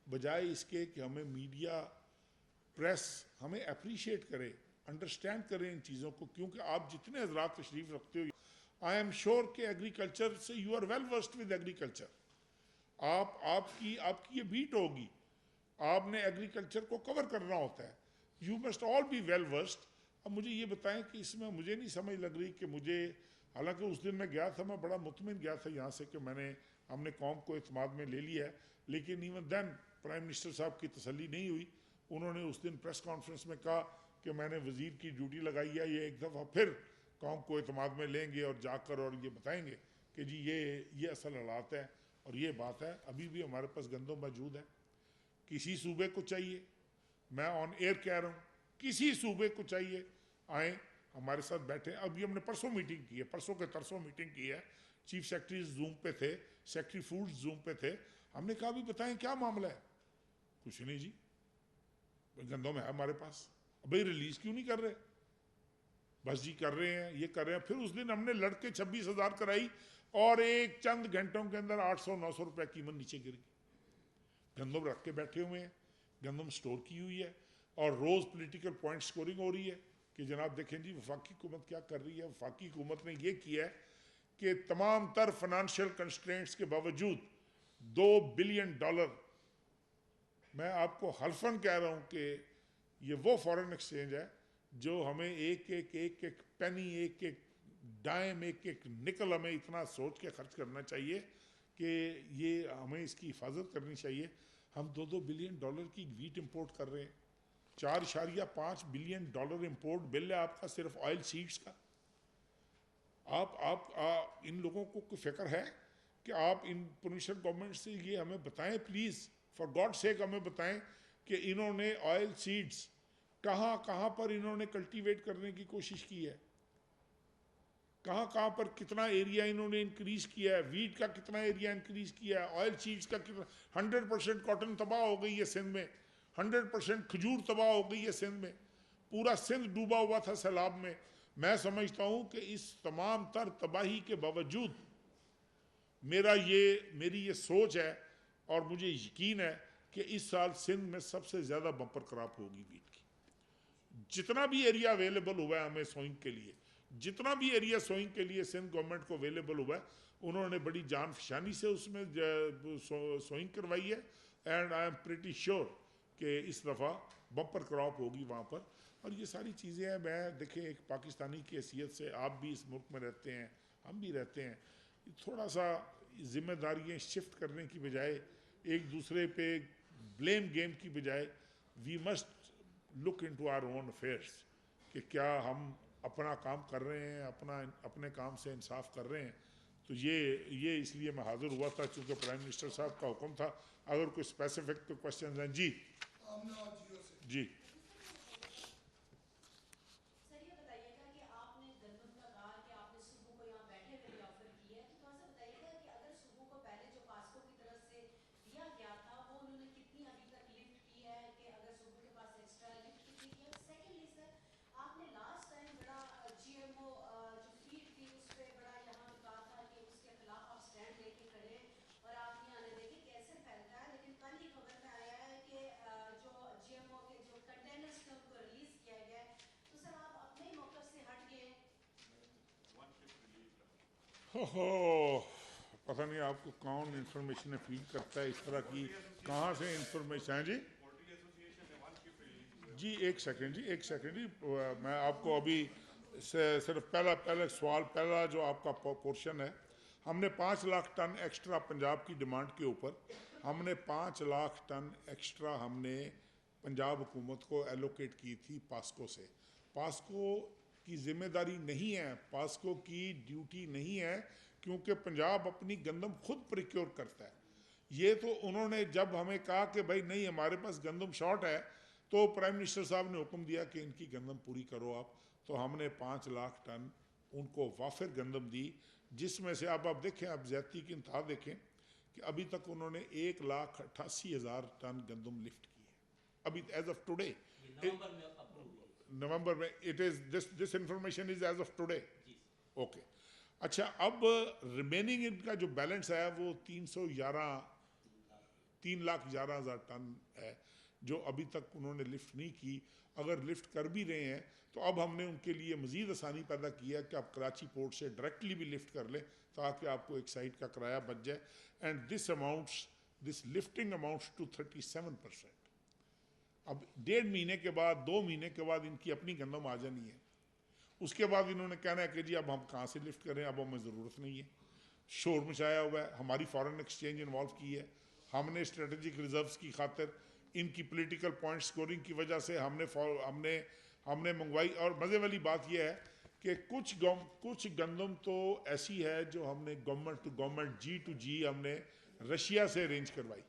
Speaker 1: بجائے اس کے کہ ہمیں میڈیا، پریس ہمیں اپریشیٹ کرے، انڈرسٹینڈ کریں ان چیزوں کو، کیونکہ آپ جتنے حضرات تشریف رکھتے ہو، آئی ایم شیور کہ ایگریکلچر سے you are well versed with agriculture, آپ کی یہ بیٹ ہوگی، آپ نے ایگریکلچر کو کور کرنا ہوتا ہے، you must all be well versed. اب مجھے یہ بتائیں کہ اس میں مجھے نہیں سمجھ لگ رہی کہ حالانکہ اس دن میں گیا تھا، میں بڑا مطمئن گیا تھا یہاں سے کہ ہم نے قوم کو اعتماد میں لے لیا ہے، لیکن ایون دین پرائم منسٹر صاحب کی تسلی نہیں ہوئی۔ انہوں نے اس دن پریس کانفرنس میں کہا کہ میں نے وزیر کی ڈیوٹی لگائی ہے، یہ ایک دفعہ پھر قوم کو اعتماد میں لیں گے اور جا کر اور یہ بتائیں گے کہ جی یہ اصل حالات ہے اور یہ بات ہے۔ ابھی بھی ہمارے پاس گندم موجود ہے، کسی صوبے کو چاہیے، میں آن ایئر کہہ رہا ہوں، کسی صوبے کو چاہیے آئیں ہمارے ساتھ بیٹھے۔ ابھی ہم نے پرسوں میٹنگ کی ہے، پرسوں کے ترسوں میٹنگ کی ہے، چیف سیکرٹری زوم پہ تھے، سیکرٹری فوڈ زوم پہ تھے، ہم نے کہا بھی بتائیں کیا معاملہ ہے؟ کچھ نہیں جی، گندم ہے ہمارے پاس، بھائی ریلیز کیوں نہیں کر رہے؟ بس جی کر رہے ہیں، یہ کر رہے ہیں۔ پھر اس دن ہم نے لڑ کے 26,000 کرائی اور ایک چند گھنٹوں کے اندر 800-900 روپے قیمت نیچے گر گئی۔ گندم رکھ کے بیٹھے ہوئے ہیں، گندم سٹور کی ہوئی ہے، اور روز پولیٹیکل پوائنٹ سکورنگ ہو رہی ہے کہ جناب دیکھیں جی وفاقی حکومت کیا کر رہی ہے۔ وفاقی حکومت نے یہ کیا ہے کہ تمام تر فنانشل کنسٹرینٹس کے باوجود $2 بلین، میں آپ کو حلفاً کہہ رہا ہوں کہ یہ وہ فارن ایکسچینج ہے جو ہمیں ایک پینی، ایک ڈائم، ایک نکل ہمیں اتنا سوچ کے خرچ کرنا چاہیے کہ یہ ہمیں اس کی حفاظت کرنی چاہیے۔ ہم $2 بلین کی ویٹ امپورٹ کر رہے ہیں، $4.5 بلین امپورٹ بل ہے آپ کا صرف آئل سیڈز کا۔ آپ ان لوگوں کو کوئی فکر ہے کہ آپ ان پروونشل گورنمنٹ سے یہ ہمیں بتائیں پلیز، فار گاڈ سیک ہمیں بتائیں کہ انہوں نے آئل سیڈز کہاں پر انہوں نے کلٹیویٹ کرنے کی کوشش کی ہے، کہاں پر کتنا ایریا انہوں نے انکریز کیا ہے، ویٹ کا کتنا ایریا انکریز کیا ہے، آئل سیڈز کا کتنا۔ 100% کاٹن تباہ ہو گئی ہے سندھ میں، 100% کھجور تباہ ہو گئی ہے سندھ میں، پورا سندھ ڈوبا ہوا تھا سیلاب میں۔ میں سمجھتا ہوں کہ اس تمام تر تباہی کے باوجود میری یہ سوچ ہے اور مجھے یقین ہے کہ اس سال سندھ میں سب سے زیادہ بمپر کراپ ہوگی ویٹ کی۔ جتنا بھی ایریا اویلیبل ہوا ہے ہمیں سوئنگ کے لیے، جتنا بھی ایریا سوئنگ کے لیے سندھ گورنمنٹ کو اویلیبل ہوا ہے، انہوں نے بڑی جان فشانی سے اس میں سوئنگ کروائی ہے، and I am pretty sure کہ اس دفعہ بمپر کراپ ہوگی وہاں پر۔ اور یہ ساری چیزیں ہیں، میں دیکھیں ایک پاکستانی کی حیثیت سے، آپ بھی اس ملک میں رہتے ہیں، ہم بھی رہتے ہیں، تھوڑا سا ذمہ داریاں شفٹ کرنے کی بجائے، ایک دوسرے پہ بلیم گیم کی بجائے، we must look into our own affairs کہ کیا ہم اپنا کام کر رہے ہیں, اپنے کام سے انصاف کر رہے ہیں. تو یہ اس لیے میں حاضر ہوا تھا چونکہ پرائم منسٹر صاحب کا حکم تھا. اگر کوئی اسپیسیفک تو کوشچنز ہیں. جی جی پتہ نہیں آپ کو کون انفارمیشن فیڈ کرتا ہے اس طرح کی, کہاں سے انفارمیشن ہے. جی ایک سیکنڈ جی میں آپ کو ابھی صرف پہلا سوال, پہلا جو آپ کا پورشن ہے, ہم نے 5 لاکھ ٹن ایکسٹرا پنجاب کی ڈیمانڈ کے اوپر ہم نے 5 لاکھ ٹن ایکسٹرا ہم نے پنجاب حکومت کو ایلوکیٹ کی تھی پاسکو سے. پاسکو کی ذمہ داری نہیں ہے, پاسکو کی ڈیوٹی نہیں ہے, کیونکہ پنجاب اپنی گندم خود پریکیور کرتا ہے. یہ تو انہوں نے جب ہمیں کہا کہ بھائی نہیں ہمارے پاس گندم شارٹ ہے, تو پرائم منسٹر صاحب نے حکم دیا کہ ان کی گندم پوری کرو آپ. تو ہم نے 5 لاکھ ٹن ان کو وافر گندم دی, جس میں سے اب آپ دیکھیں, آپ زیادتی کی انتہا دیکھیں کہ ابھی تک انہوں نے 1,88,000 ٹن گندم لفٹ کی ہے ابھی ایز آف ٹوڈے. نومبر میں it is this information is as of today. Okay اچھا, اب ریمیننگ ان کا جو بیلنس ہے وہ 3,11,000 ٹن ہے جو ابھی تک انہوں نے لفٹ نہیں کی. اگر لفٹ کر بھی رہے ہیں تو اب ہم نے ان کے لیے مزید آسانی پیدا کی ہے کہ آپ کراچی پورٹ سے ڈائریکٹلی بھی لفٹ کر لیں تاکہ آپ کو ایک سائٹ کا کرایہ بچ جائے. And this lifting amounts to 37%. اب 1.5 مہینے کے بعد 2 مہینے کے بعد ان کی اپنی گندم آ جانی ہے. اس کے بعد انہوں نے کہنا ہے کہ جی اب ہم کہاں سے لفٹ کریں, اب ہمیں ضرورت نہیں ہے. شور مچایا ہوا ہے, ہماری فارن ایکسچینج انوالو کی ہے, ہم نے اسٹریٹجک ریزروز کی خاطر ان کی پولیٹیکل پوائنٹ سکورنگ کی وجہ سے ہم نے منگوائی. اور مزے والی بات یہ ہے کہ کچھ گندم تو ایسی ہے جو ہم نے government to government G to G ہم نے رشیا سے ارینج کروائی.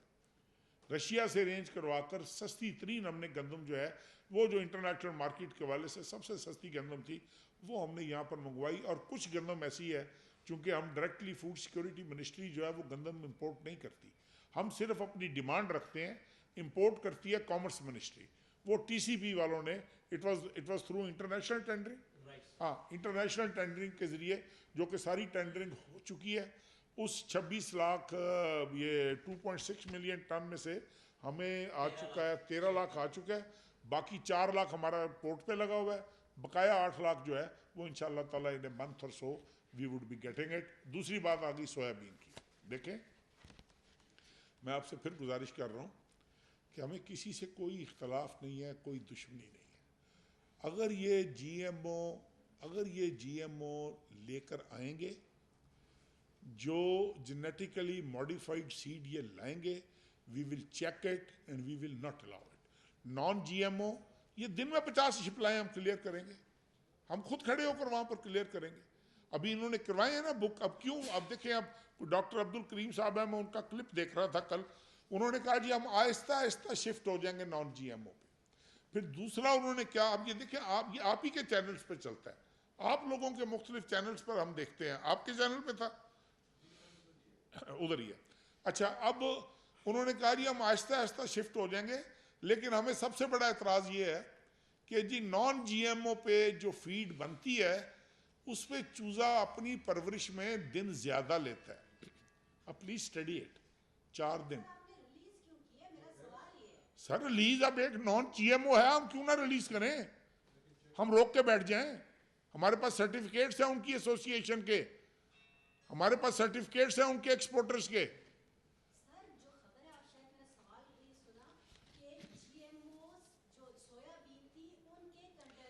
Speaker 1: رشیا سے ارینج کروا کر سستی ترین ہم نے گندم جو ہے وہ جو انٹرنیشنل مارکیٹ کے والے سے سب سے سستی گندم تھی وہ ہم نے یہاں پر منگوائی. اور کچھ گندم ایسی ہے چونکہ ہم ڈائریکٹلی فوڈ سیکورٹی منسٹری جو ہے وہ گندم امپورٹ نہیں کرتی, ہم صرف اپنی ڈیمانڈ رکھتے ہیں. امپورٹ کرتی ہے کامرس منسٹری. وہ ٹی سی پی والوں نے it was through international tendering, ہاں انٹرنیشنل ٹینڈرنگ کے ذریعے جو کہ ساری ٹینڈرنگ ہو چکی ہے. اس 26 لاکھ یہ 2.6 ملین ٹن میں سے ہمیں آ چکا ہے 13 لاکھ آ چکا ہے, باقی 4 لاکھ ہمارا پورٹ پہ لگا ہوا ہے, بقایا 8 لاکھ جو ہے وہ انشاءاللہ تعالیٰ ان اے منتھ اور so we would be getting it. دوسری بات آ گئی سویابین کی. دیکھیں میں آپ سے پھر گزارش کر رہا ہوں کہ ہمیں کسی سے کوئی اختلاف نہیں ہے, کوئی دشمنی نہیں ہے. اگر یہ جی ایم او لے کر آئیں گے, جو جینیٹیکلی ماڈیفائڈ سیڈ یہ لائیں گے, we will check it and we will not allow it. Non G M O یہ دن میں 50 شپلائیں ہم کلیئر کریں گے, ہم خود کھڑے ہو کر وہاں پر کلیئر کریں گے. ابھی انہوں نے کروائے ہیں نا بک. اب کیوں, اب دیکھیں اب ڈاکٹر عبد الکریم صاحب ہیں, میں ان کا کلپ دیکھ رہا تھا کل, انہوں نے کہا جی ہم آہستہ آہستہ شفٹ ہو جائیں گے نان جی ایم او پہ. پھر دوسرا انہوں نے کیا, اب یہ دیکھیں آپ ہی کے چینلز پہ چلتا ہے, آپ لوگوں کے مختلف چینلز پر ہم دیکھتے ہیں, آپ کے چینل پہ تھا ادھر ہی ہے. اچھا اب انہوں نے کہا جی ہم آہستہ آہستہ شفٹ ہو جائیں گے, لیکن ہمیں سب سے بڑا اعتراض یہ ہے کہ جی نان جی ایم او پہ جو فیڈ بنتی ہے اس پہ چوزا اپنی پرورش میں دن زیادہ لیتا ہے. اب پلیز اسٹڈی اٹ. 4 دن سر ریلیز, اب ایک نان جی ایم او ہے, ہم کیوں نہ ریلیز کریں, ہم روک کے بیٹھ جائیں. ہمارے پاس سرٹیفکیٹس ہیں ان کی ایسوسی ایشن کے, ہمارے پاس سرٹیفکیٹس ہیں ان کے ایکسپورٹرز کے.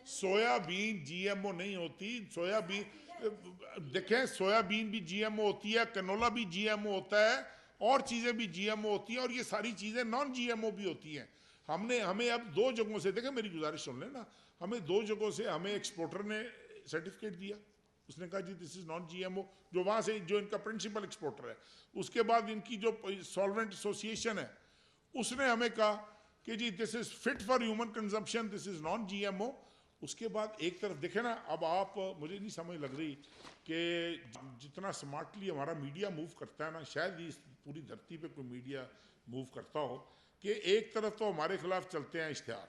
Speaker 1: سویا بین جی ایم او نہیں ہوتی. سویا بین دیکھیں, سویا بین بھی جی ایم او ہوتی ہے, کنولا بھی جی ایم او ہوتا ہے, اور چیزیں بھی جی ایم او ہوتی ہیں, اور یہ ساری چیزیں نان جی ایم او بھی ہوتی ہیں. ہمیں اب 2 جگہوں سے، دیکھیں میری گزارش سن لیں نا، ہمیں 2 جگہوں سے ہمیں ایکسپورٹر نے سرٹیفکیٹ دیا، اس نے کہا جی this is non G M او، جو وہاں سے جو ان کا پرنسپل ایکسپورٹر ہے. اس کے بعد ان کی جو سالوینٹ ایسوسیشن ہے اس نے ہمیں کہا کہ جی this is fit for human consumption, this is non G M O. اس کے بعد ایک طرف دیکھیں نا، اب آپ مجھے نہیں سمجھ لگ رہی کہ جتنا سمارٹلی ہمارا میڈیا موو کرتا ہے نا، شاید ہی پوری دھرتی پہ کوئی میڈیا موو کرتا ہو، کہ ایک طرف تو ہمارے خلاف چلتے ہیں اشتہار،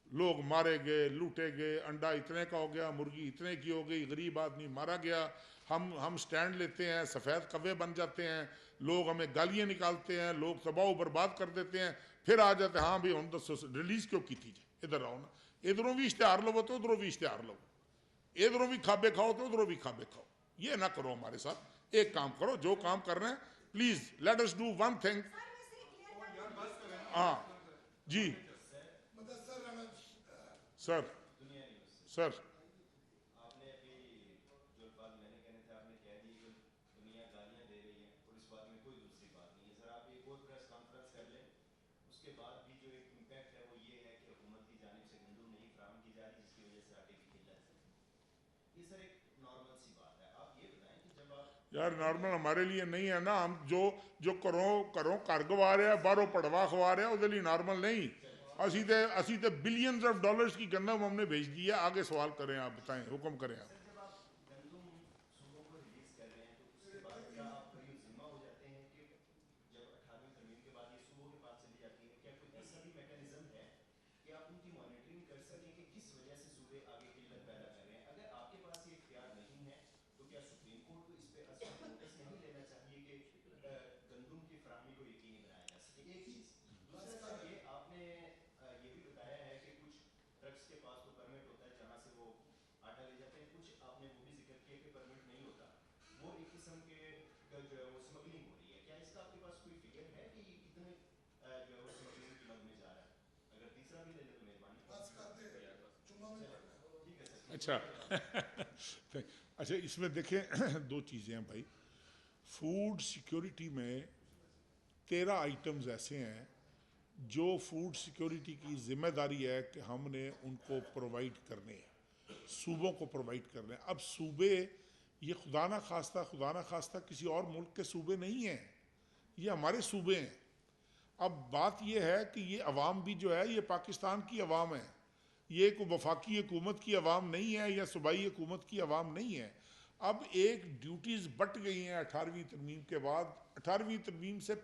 Speaker 1: لوگ مارے گئے، لوٹے گئے، انڈا اتنے کا ہو گیا، مرغی اتنے کی ہو گئی، غریب آدمی مارا گیا، ہم سٹینڈ لیتے ہیں، سفید قوے بن جاتے ہیں، لوگ ہمیں گالیاں نکالتے ہیں، لوگ تباہ و برباد کر دیتے ہیں، پھر آ جاتے ہیں ہاں بھی ہم تو ریلیز کیوں کی تھی، ادھر آؤ نا، ادھروں بھی اشتہار لو تو ادھروں بھی اشتہار لو، ادھروں بھی کھابے کھاؤ تو ادھروں بھی کھابے کھاؤ. یہ نہ کرو ہمارے ساتھ، ایک کام کرو، جو کام کر رہے ہیں please late us do one thing. ہاں جی سر سر یار نارمل ہمارے لیے نہیں ہے نا، ہم جو کروں کر گوا رہے ہیں، باہروں پڑوا کھوا رہے ہیں، وہ لیے نارمل نہیں. اسی تے بلینز آف ڈالرز کی گندم ہم نے بھیج دی ہے. آگے سوال کریں آپ، بتائیں، حکم کریں آپ. اچھا اچھا، اس میں دیکھیں 2 چیزیں ہیں بھائی. فوڈ سیکیورٹی میں 13 آئٹمز ایسے ہیں جو فوڈ سیکیورٹی کی ذمہ داری ہے کہ ہم نے ان کو پرووائڈ کرنے ہیں، صوبوں کو پرووائڈ کرنے ہیں. اب صوبے یہ خدا نہ خواستہ کسی اور ملک کے صوبے نہیں ہیں، یہ ہمارے صوبے ہیں. اب بات یہ ہے کہ یہ عوام بھی جو ہے یہ پاکستان کی عوام ہے، یہ کوئی وفاقی حکومت کی عوام نہیں ہے یا صوبائی حکومت کی عوام نہیں ہے. اب ایک ڈیوٹیز بٹ گئی ہیں 18ویں ترمیم کے بعد. 18ویں ترمیم سے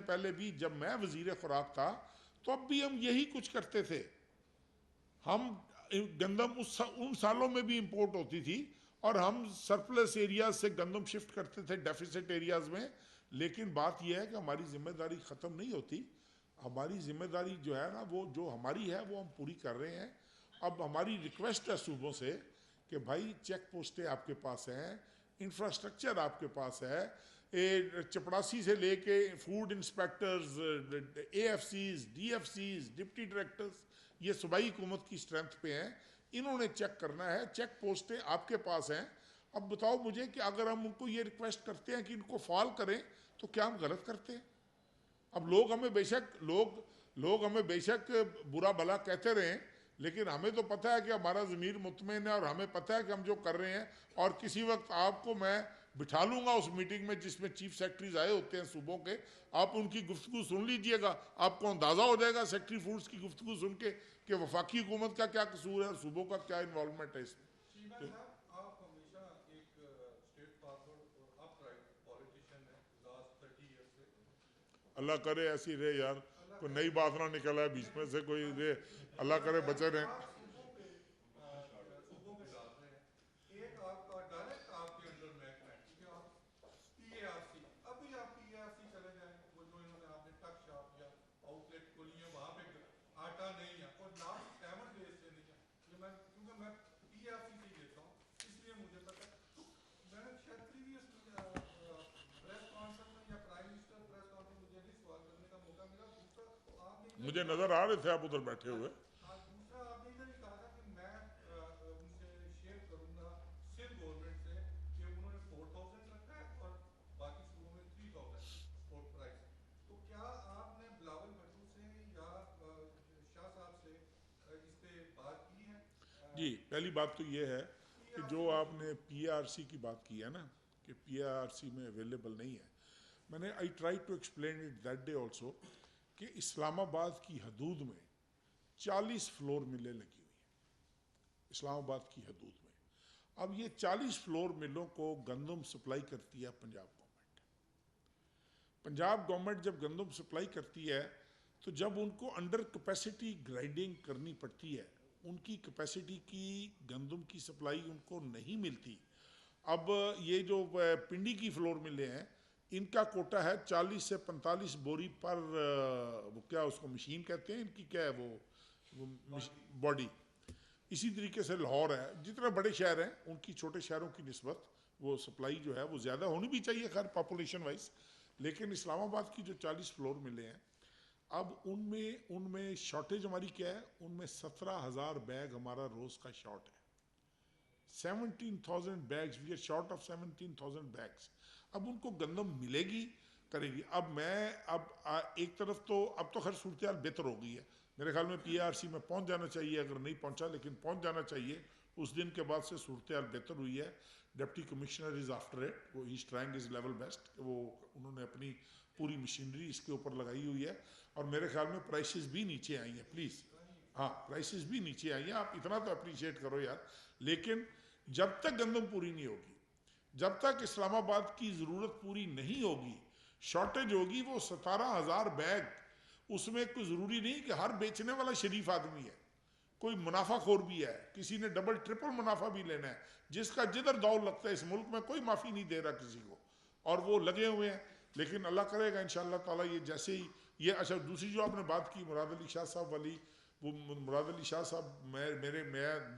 Speaker 1: پہلے بھی جب میں وزیر خوراک تھا تو اب بھی ہم یہی کچھ کرتے تھے. ہم گندم ان سالوں میں بھی امپورٹ ہوتی تھی اور ہم سرپلس ایریاز سے گندم شفٹ کرتے تھے ڈیفیسٹ ایریاز میں. لیکن بات یہ ہے کہ ہماری ذمہ داری ختم نہیں ہوتی. ہماری ذمہ داری جو ہے نا، وہ جو ہماری ہے وہ ہم پوری کر رہے ہیں. اب ہماری ریکویسٹ ہے صوبوں سے کہ بھائی چیک پوسٹیں آپ کے پاس ہیں، انفراسٹرکچر آپ کے پاس ہے، چپڑاسی سے لے کے food inspectors, A F Cs, D F Cs, deputy directors, یہ صوبائی حکومت کی اسٹرینتھ پہ ہیں. انہوں نے چیک کرنا ہے، چیک پوسٹیں آپ کے پاس ہیں. اب بتاؤ مجھے کہ اگر ہم ان کو یہ ریکویسٹ کرتے ہیں کہ ان کو فال کریں تو کیا ہم غلط کرتے ہیں؟ اب لوگ ہمیں بے شک برا بھلا کہتے رہیں، لیکن ہمیں تو پتہ ہے کہ ہمارا ضمیر مطمئن ہے اور ہمیں پتہ ہے کہ ہم جو کر رہے ہیں. اور کسی وقت آپ کو میں بٹھا لوں گا اس میٹنگ میں جس میں چیف سیکرٹریز آئے ہوتے ہیں صوبوں کے، آپ ان کی گفتگو سن لیجئے گا، آپ کو اندازہ ہو جائے گا سیکرٹری فوڈز کی گفتگو سن کے کہ وفاقی حکومت کا کیا قصور ہے اور صوبوں کا کیا انوالومنٹ ہے اس میں. اللہ کرے ایسی رہے یار، کوئی نئی بات نہ نکل آئے بیچ میں سے، کوئی رہے، اللہ کرے بچے رہیں. مجھے نظر آ رہے تھے آپ ادھر بیٹھے ہوئے. جی پہلی بات تو یہ ہے کہ جو آپ نے پی آر سی کی بات کی ہے نا کہ پی آر سی میں اویلیبل نہیں ہے، میں نے I try to explain it that day also کہ اسلام آباد کی حدود میں 40 فلور ملیں لگی ہوئی ہیں اسلام آباد کی حدود میں. اب یہ 40 فلور ملوں کو گندم سپلائی کرتی ہے پنجاب گورنمنٹ. پنجاب گورنمنٹ جب گندم سپلائی کرتی ہے تو جب ان کو انڈر کیپیسٹی گرائنڈنگ کرنی پڑتی ہے، ان کی کیپیسٹی کی گندم کی سپلائی ان کو نہیں ملتی. اب یہ جو پنڈی کی فلور ملیں ہیں ان کا کوٹا ہے 40 سے 45 بوری پر وہ کیا اس کو مشین کہتے ہیں ان کی کیا ہے وہ باڈی. اسی طریقے سے لاہور ہے، جتنے بڑے شہر ہیں ان کی چھوٹے شہروں کی نسبت وہ سپلائی جو ہے وہ زیادہ ہونی بھی چاہیے خیر پاپولیشن وائز. لیکن اسلام آباد کی جو 40 فلور ملیں ہیں اب ان میں شارٹیج ہماری کیا ہے، ان میں 17,000 بیگ ہمارا روز کا شارٹ ہے. 17,000 bags, we are short of 17,000 bags. اب ان کو گندم ملے گی کرے گی. اب ایک طرف تو اب تو خیر صورتحال بہتر ہو گئی ہے میرے خیال میں، پی آر سی میں پہنچ جانا چاہیے، اگر نہیں پہنچا لیکن پہنچ جانا چاہیے. اس دن کے بعد سے صورتحال بہتر ہوئی ہے. Deputy commissioner is after it, وہ he is trying his level best, وہ انہوں نے اپنی پوری مشینری اس کے اوپر لگائی ہوئی ہے اور میرے خیال میں پرائسز بھی نیچے آئی ہیں. پلیز ہاں پرائسز بھی نیچے آئی ہیں، آپ اتنا تو اپریشیٹ کرو یار. لیکن جب تک گندم پوری نہیں ہوگی، جب تک اسلام آباد کی ضرورت پوری نہیں ہوگی، شارٹیج ہوگی وہ 17,000 بیگ. اس میں کوئی ضروری نہیں کہ ہر بیچنے والا شریف آدمی ہے، کوئی منافع خور بھی ہے، کسی نے ڈبل ٹرپل منافع بھی لینا ہے. جس کا جدھر داؤ لگتا ہے اس ملک میں کوئی معافی نہیں دے رہا کسی کو، اور وہ لگے ہوئے ہیں. لیکن اللہ کرے گا انشاءاللہ تعالیٰ یہ جیسے ہی یہ اچھا. دوسری جو آپ نے بات کی مراد علی شاہ صاحب والی، وہ مراد علی شاہ صاحب میں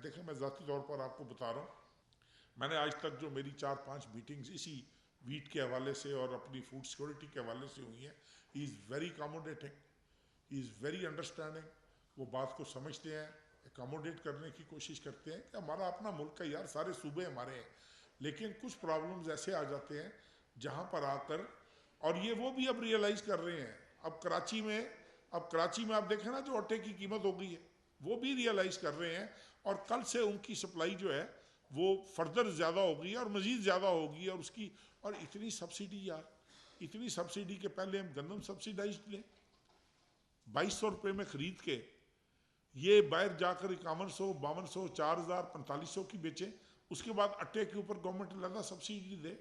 Speaker 1: دیکھیں میں ذاتی طور پر آپ کو بتا رہا ہوں، میں نے آج تک جو میری 4-5 میٹنگز اسی ویٹ کے حوالے سے اور اپنی فوڈ سیکورٹی کے حوالے سے ہوئی ہیں، he is very accommodating, he is very understanding. وہ بات کو سمجھتے ہیں، اکاموڈیٹ کرنے کی کوشش کرتے ہیں کہ ہمارا اپنا ملک ہے یار، سارے صوبے ہمارے ہیں. لیکن کچھ پرابلمز ایسے آ جاتے ہیں جہاں پر آ کر، اور یہ وہ بھی اب ریئلائز کر رہے ہیں. اب کراچی میں آپ دیکھیں نا جو آٹے کی قیمت ہو گئی ہے، وہ بھی ریئلائز کر رہے ہیں اور کل سے ان کی سپلائی جو ہے وہ فردر زیادہ ہوگی اور مزید زیادہ ہوگی. اور اس کی اور اتنی سبسڈی یار، اتنی سبسڈی کہ پہلے ہم گندم سبسڈائزڈ لیں 2,200 روپے میں خرید کے، یہ باہر جا کر 5100 5200 4000 4500 کی بیچیں، اس کے بعد اٹے کے اوپر گورنمنٹ لگا سبسڈی دے.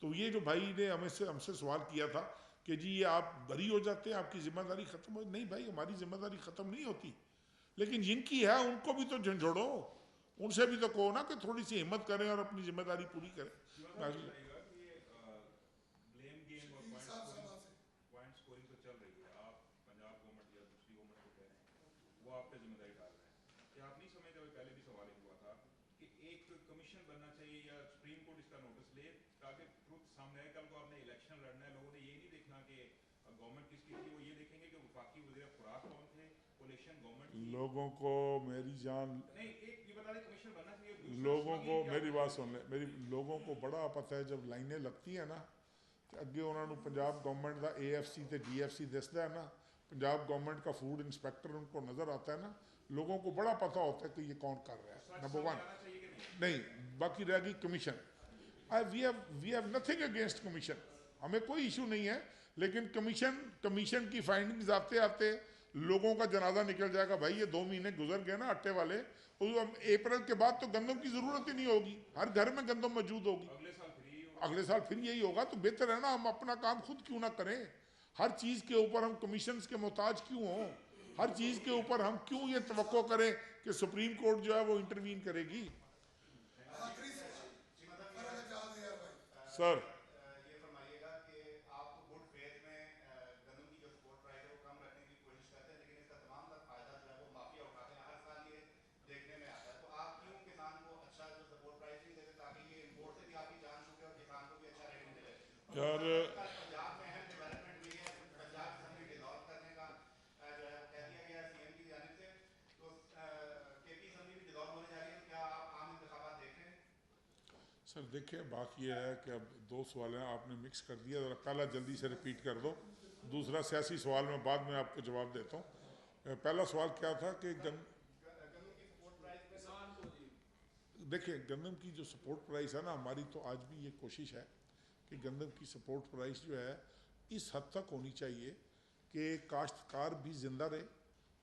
Speaker 1: تو یہ جو بھائی نے ہم سے سوال کیا تھا کہ جی یہ آپ بری ہو جاتے ہیں، آپ کی ذمہ داری ختم ہو. نہیں بھائی، ہماری ذمہ داری ختم نہیں ہوتی، لیکن جن کی ہے ان کو بھی تو جھنجھوڑو، ان سے بھی تو کہو نا کہ تھوڑی سی ہمت کریں اور اپنی ذمہ داری پوری کریں.
Speaker 2: بلیم گیم اور پوائنٹ سکورنگ تو چل رہی ہے، آپ پنجاب گورنمنٹ یا دوسری گورنمنٹ کو کہہ رہے ہیں وہ آپ پہ ذمہ داری ڈال رہے ہیں. کیا آپ نہیں سمجھتے ہوئے پہلے بھی سوال ہوا تھا کہ ایک کمیشن بننا چاہیے یا سپریم کورٹ اس کا نوٹس لے تاکہ ٹروت سامنے آئے؟ کل کو آپ نے الیکشن لڑنا ہے، لوگوں نے یہ نہیں دیکھنا کہ گورنمنٹ کس کی تھی، وہ یہ دیکھیں گے کہ وفاقی وزیر خوراک کون تھے، کولیشن گورنمنٹ کی.
Speaker 1: لوگوں کو میری جان،
Speaker 2: نہیں ایک یہ بتا دیں کمیشن بننا چاہیے.
Speaker 1: لوگوں کو میری بات سن لیں، لوگوں کو بڑا پتہ ہے جب لائنیں لگتی ہیں نا کہ اگے انہوں نے پنجاب گورنمنٹ کا اے ایف سی تے ڈی ایف سی دستا ہے نا، پنجاب گورنمنٹ کا فوڈ انسپیکٹر ان کو نظر آتا ہے نا، لوگوں کو بڑا پتہ ہوتا ہے کہ یہ کون کر رہا ہے. نمبر 1 نہیں، باقی رہ گئی commission. We have nothing against commission, ہمیں کوئی ایشو نہیں ہے، لیکن کمیشن کی فائنڈنگز آتے آتے لوگوں کا جنازہ نکل جائے گا. بھائی یہ 2 مہینے گزر گئے نا اٹے والے، اپریل کے بعد تو گندم کی ضرورت ہی نہیں ہوگی، ہر گھر میں گندم موجود ہوگی. اگلے سال پھر یہی ہوگا. تو بہتر ہے نا ہم اپنا کام خود کیوں نہ کریں؟ ہر چیز کے اوپر ہم کمیشنز کے محتاج کیوں ہوں؟ ہر چیز کے اوپر ہم کیوں یہ توقع کریں کہ سپریم کورٹ جو ہے وہ انٹروین کرے گی؟ سر
Speaker 2: یہ فرمائیے گا کہ آپ گڈ فیتھ میں گندم کی جو سپورٹ پرائز ہے وہ کم رکھنے کی کوشش کرتے ہیں، لیکن اس کا تمام تر فائدہ جو ہے وہ مافیا اٹھاتے ہیں، ہر سال یہ دیکھنے میں آتا ہے. تو آپ کیوں کسان کو اچھا جو سپورٹ پرائز نہیں دیتے تاکہ یہ امپورٹ سے بھی آپ کی جان چھوٹے اور کسان کو بھی اچھا ریٹ ملے؟
Speaker 1: یار
Speaker 2: پنجاب میں اہم ڈیولپمنٹ ہوئی ہے، پنجاب اسمبلی ڈیزالو کرنے کا جو ہے وہ کہہ دیا گیا سی ایم کی جانب سے، تو کے پی اسمبلی بھی ڈیزالو ہونے جا رہی ہے. تو کیا آپ عام انتخابات دیکھ رہے ہیں؟
Speaker 1: سر دیکھیں بات یہ ہے کہ اب 2 سوال ہیں آپ نے مکس کر دیا، ذرا پہلا جلدی سے ریپیٹ کر دو، دوسرا سیاسی سوال میں بعد میں آپ کو جواب دیتا ہوں. پہلا سوال کیا تھا کہ دیکھیں گندم کی جو سپورٹ پرائس ہے نا ہماری تو آج بھی یہ کوشش ہے کہ گندم کی سپورٹ پرائس جو ہے اس حد تک ہونی چاہیے کہ کاشتکار بھی زندہ رہے،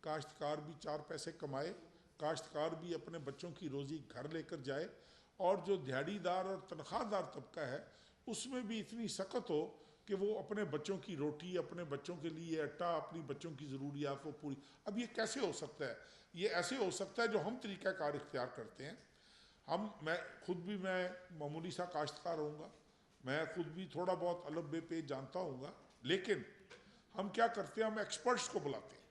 Speaker 1: کاشتکار بھی 4 پیسے کمائے، کاشتکار بھی اپنے بچوں کی روزی گھر لے کر جائے، اور جو دیہڑی دار اور تنخواہ دار طبقہ ہے اس میں بھی اتنی سخت ہو کہ وہ اپنے بچوں کی روٹی، اپنے بچوں کے لیے آٹا، اپنی بچوں کی ضروریات وہ پوری. اب یہ کیسے ہو سکتا ہے؟ یہ ایسے ہو سکتا ہے جو ہم طریقہ کار اختیار کرتے ہیں. میں خود بھی میں معمولی سا کاشتکار ہوں گا، میں خود بھی تھوڑا بہت الف بے پہ جانتا ہوں گا، لیکن ہم کیا کرتے ہیں؟ ہم ایکسپرٹس کو بلاتے ہیں.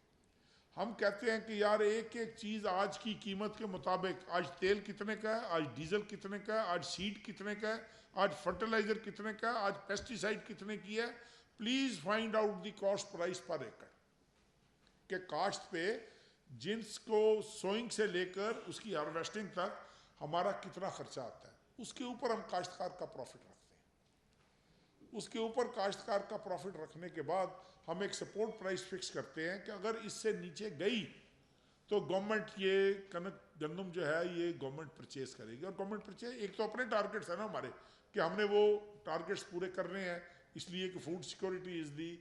Speaker 1: ہم کہتے ہیں کہ یار ایک ایک چیز آج کی قیمت کے مطابق، آج تیل کتنے کا ہے، آج ڈیزل کتنے کا ہے، آج سیڈ کتنے کا ہے، آج فرٹیلائزر کتنے کا ہے، آج پیسٹی سائڈ کتنے کی ہے. Please find out the cost price per acre, کہ کاشت پہ جنس کو سوئنگ سے لے کر اس کی ہارویسٹنگ تک ہمارا کتنا خرچہ آتا ہے. اس کے اوپر ہم کاشتکار کا پروفٹ رکھتے ہیں. اس کے اوپر کاشتکار کا پروفٹ رکھنے کے بعد ہم ایک سپورٹ پرائس فکس کرتے ہیں کہ اگر اس سے نیچے گئی تو گورنمنٹ یہ گندم جو ہے یہ گورنمنٹ پرچیز کرے گی. اور گورنمنٹ پرچیز ایک تو اپنے ٹارگٹس ہیں نا ہمارے کہ ہم نے وہ ٹارگٹس پورے کرنے ہیں، اس لیے کہ food security is the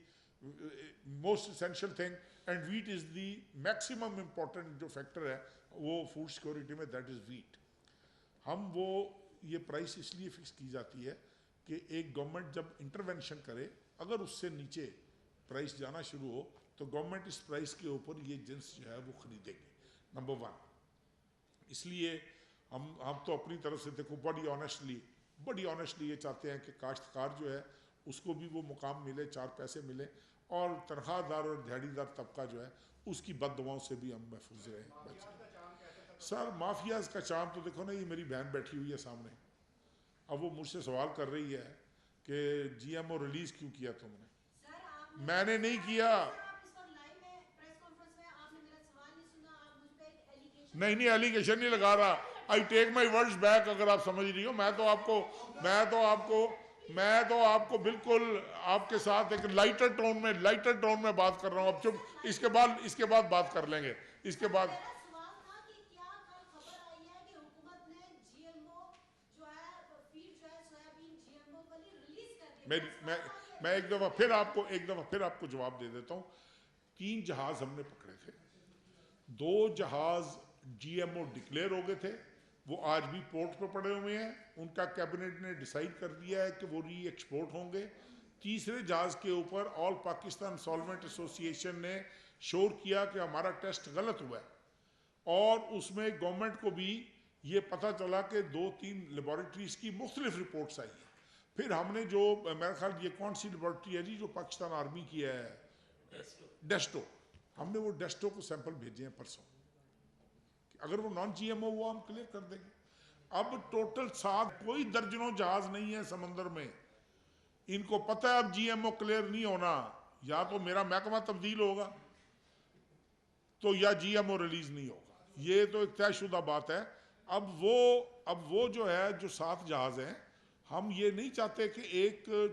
Speaker 1: most essential thing and wheat is the maximum important جو فیکٹر ہے وہ فوڈ سیکورٹی میں، دیٹ از ویٹ. ہم وہ یہ پرائس اس لیے فکس کی جاتی ہے کہ ایک گورنمنٹ جب انٹروینشن کرے، اگر اس سے نیچے پرائس جانا شروع ہو تو گورنمنٹ اس پرائس کے اوپر یہ جنس جو ہے وہ خریدے گی. نمبر 1. اس لیے ہم تو اپنی طرف سے دیکھو بڑی آنیسٹلی یہ چاہتے ہیں کہ کاشتکار جو ہے اس کو بھی وہ مقام ملے، 4 پیسے ملے، اور تنخواہ دار اور دیہڑی دار طبقہ جو ہے اس کی بد دعاؤں سے بھی ہم محفوظ رہیں. سر مافیاز کا چام تو دیکھو نا، یہ میری بہن بیٹھی ہوئی ہے سامنے، اب وہ مجھ سے سوال کر رہی ہے کہ جی ایم او ریلیز کیوں کیا تم نے؟ میں نے نہیں کیا. نہیں ایلیگیشن نہیں لگا رہا. آئی ٹیک مائی ورڈز بیک. اگر آپ سمجھ رہی ہو، میں تو آپ کو بالکل آپ کے ساتھ ایک لائٹر ٹون میں بات کر رہا ہوں. اب چپ، اس کے بعد بات کر لیں گے. اس کے بعد میں ایک دفعہ پھر آپ کو جواب دے دیتا ہوں. 3 جہاز ہم نے پکڑے تھے، 2 جہاز جی ایم او ڈکلیئر ہو گئے تھے، وہ آج بھی پورٹ پہ پڑے ہوئے ہیں. ان کا کیبنٹ نے ڈیسائیڈ کر دیا ہے کہ وہ ری ایکسپورٹ ہوں گے. تیسرے جہاز کے اوپر آل پاکستان سالوینٹ ایسوسی ایشن نے شور کیا کہ ہمارا ٹیسٹ غلط ہوا ہے، اور اس میں گورنمنٹ کو بھی یہ پتہ چلا کہ 2-3 لیبارٹریز کی مختلف رپورٹس آئی ہیں. پھر ہم نے جو میرا خیال یہ کون سی لیبارٹری ہے جی جو پاکستان آرمی کی ہے، ڈیسٹو، ہم نے وہ ڈیسٹو کو سیمپل بھیجے ہیں پرسوں. اگر وہ نان جی ایم او ہوا ہم کلیئر کر دیں گے. اب ٹوٹل 7 کوئی درجنوں جہاز نہیں ہے سمندر میں. ان کو پتہ ہے اب جی ایم او کلیئر نہیں ہونا، یا تو میرا محکمہ تبدیل ہوگا تو یا جی ایم او ریلیز نہیں ہوگا. یہ تو ایک طے شدہ بات ہے. اب وہ جو ہے جو 7 جہاز ہیں، ہم یہ نہیں چاہتے کہ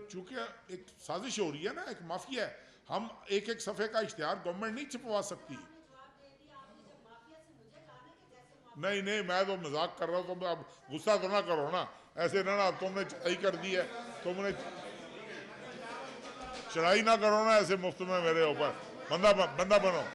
Speaker 1: چونکہ ایک سازش ہو رہی ہے نا، ایک مافیا ہے. ہم ایک صفحے کا اشتہار گورنمنٹ نہیں چھپوا سکتی. نہیں میں تو مذاق کر رہا ہوں. تم اب غصہ تو نہ کرو نا ایسے نا، تم نے چڑھائی کر دی ہے، تم نے چڑھائی نہ کرو نا ایسے مفت میں میرے اوپر. بندہ بنو.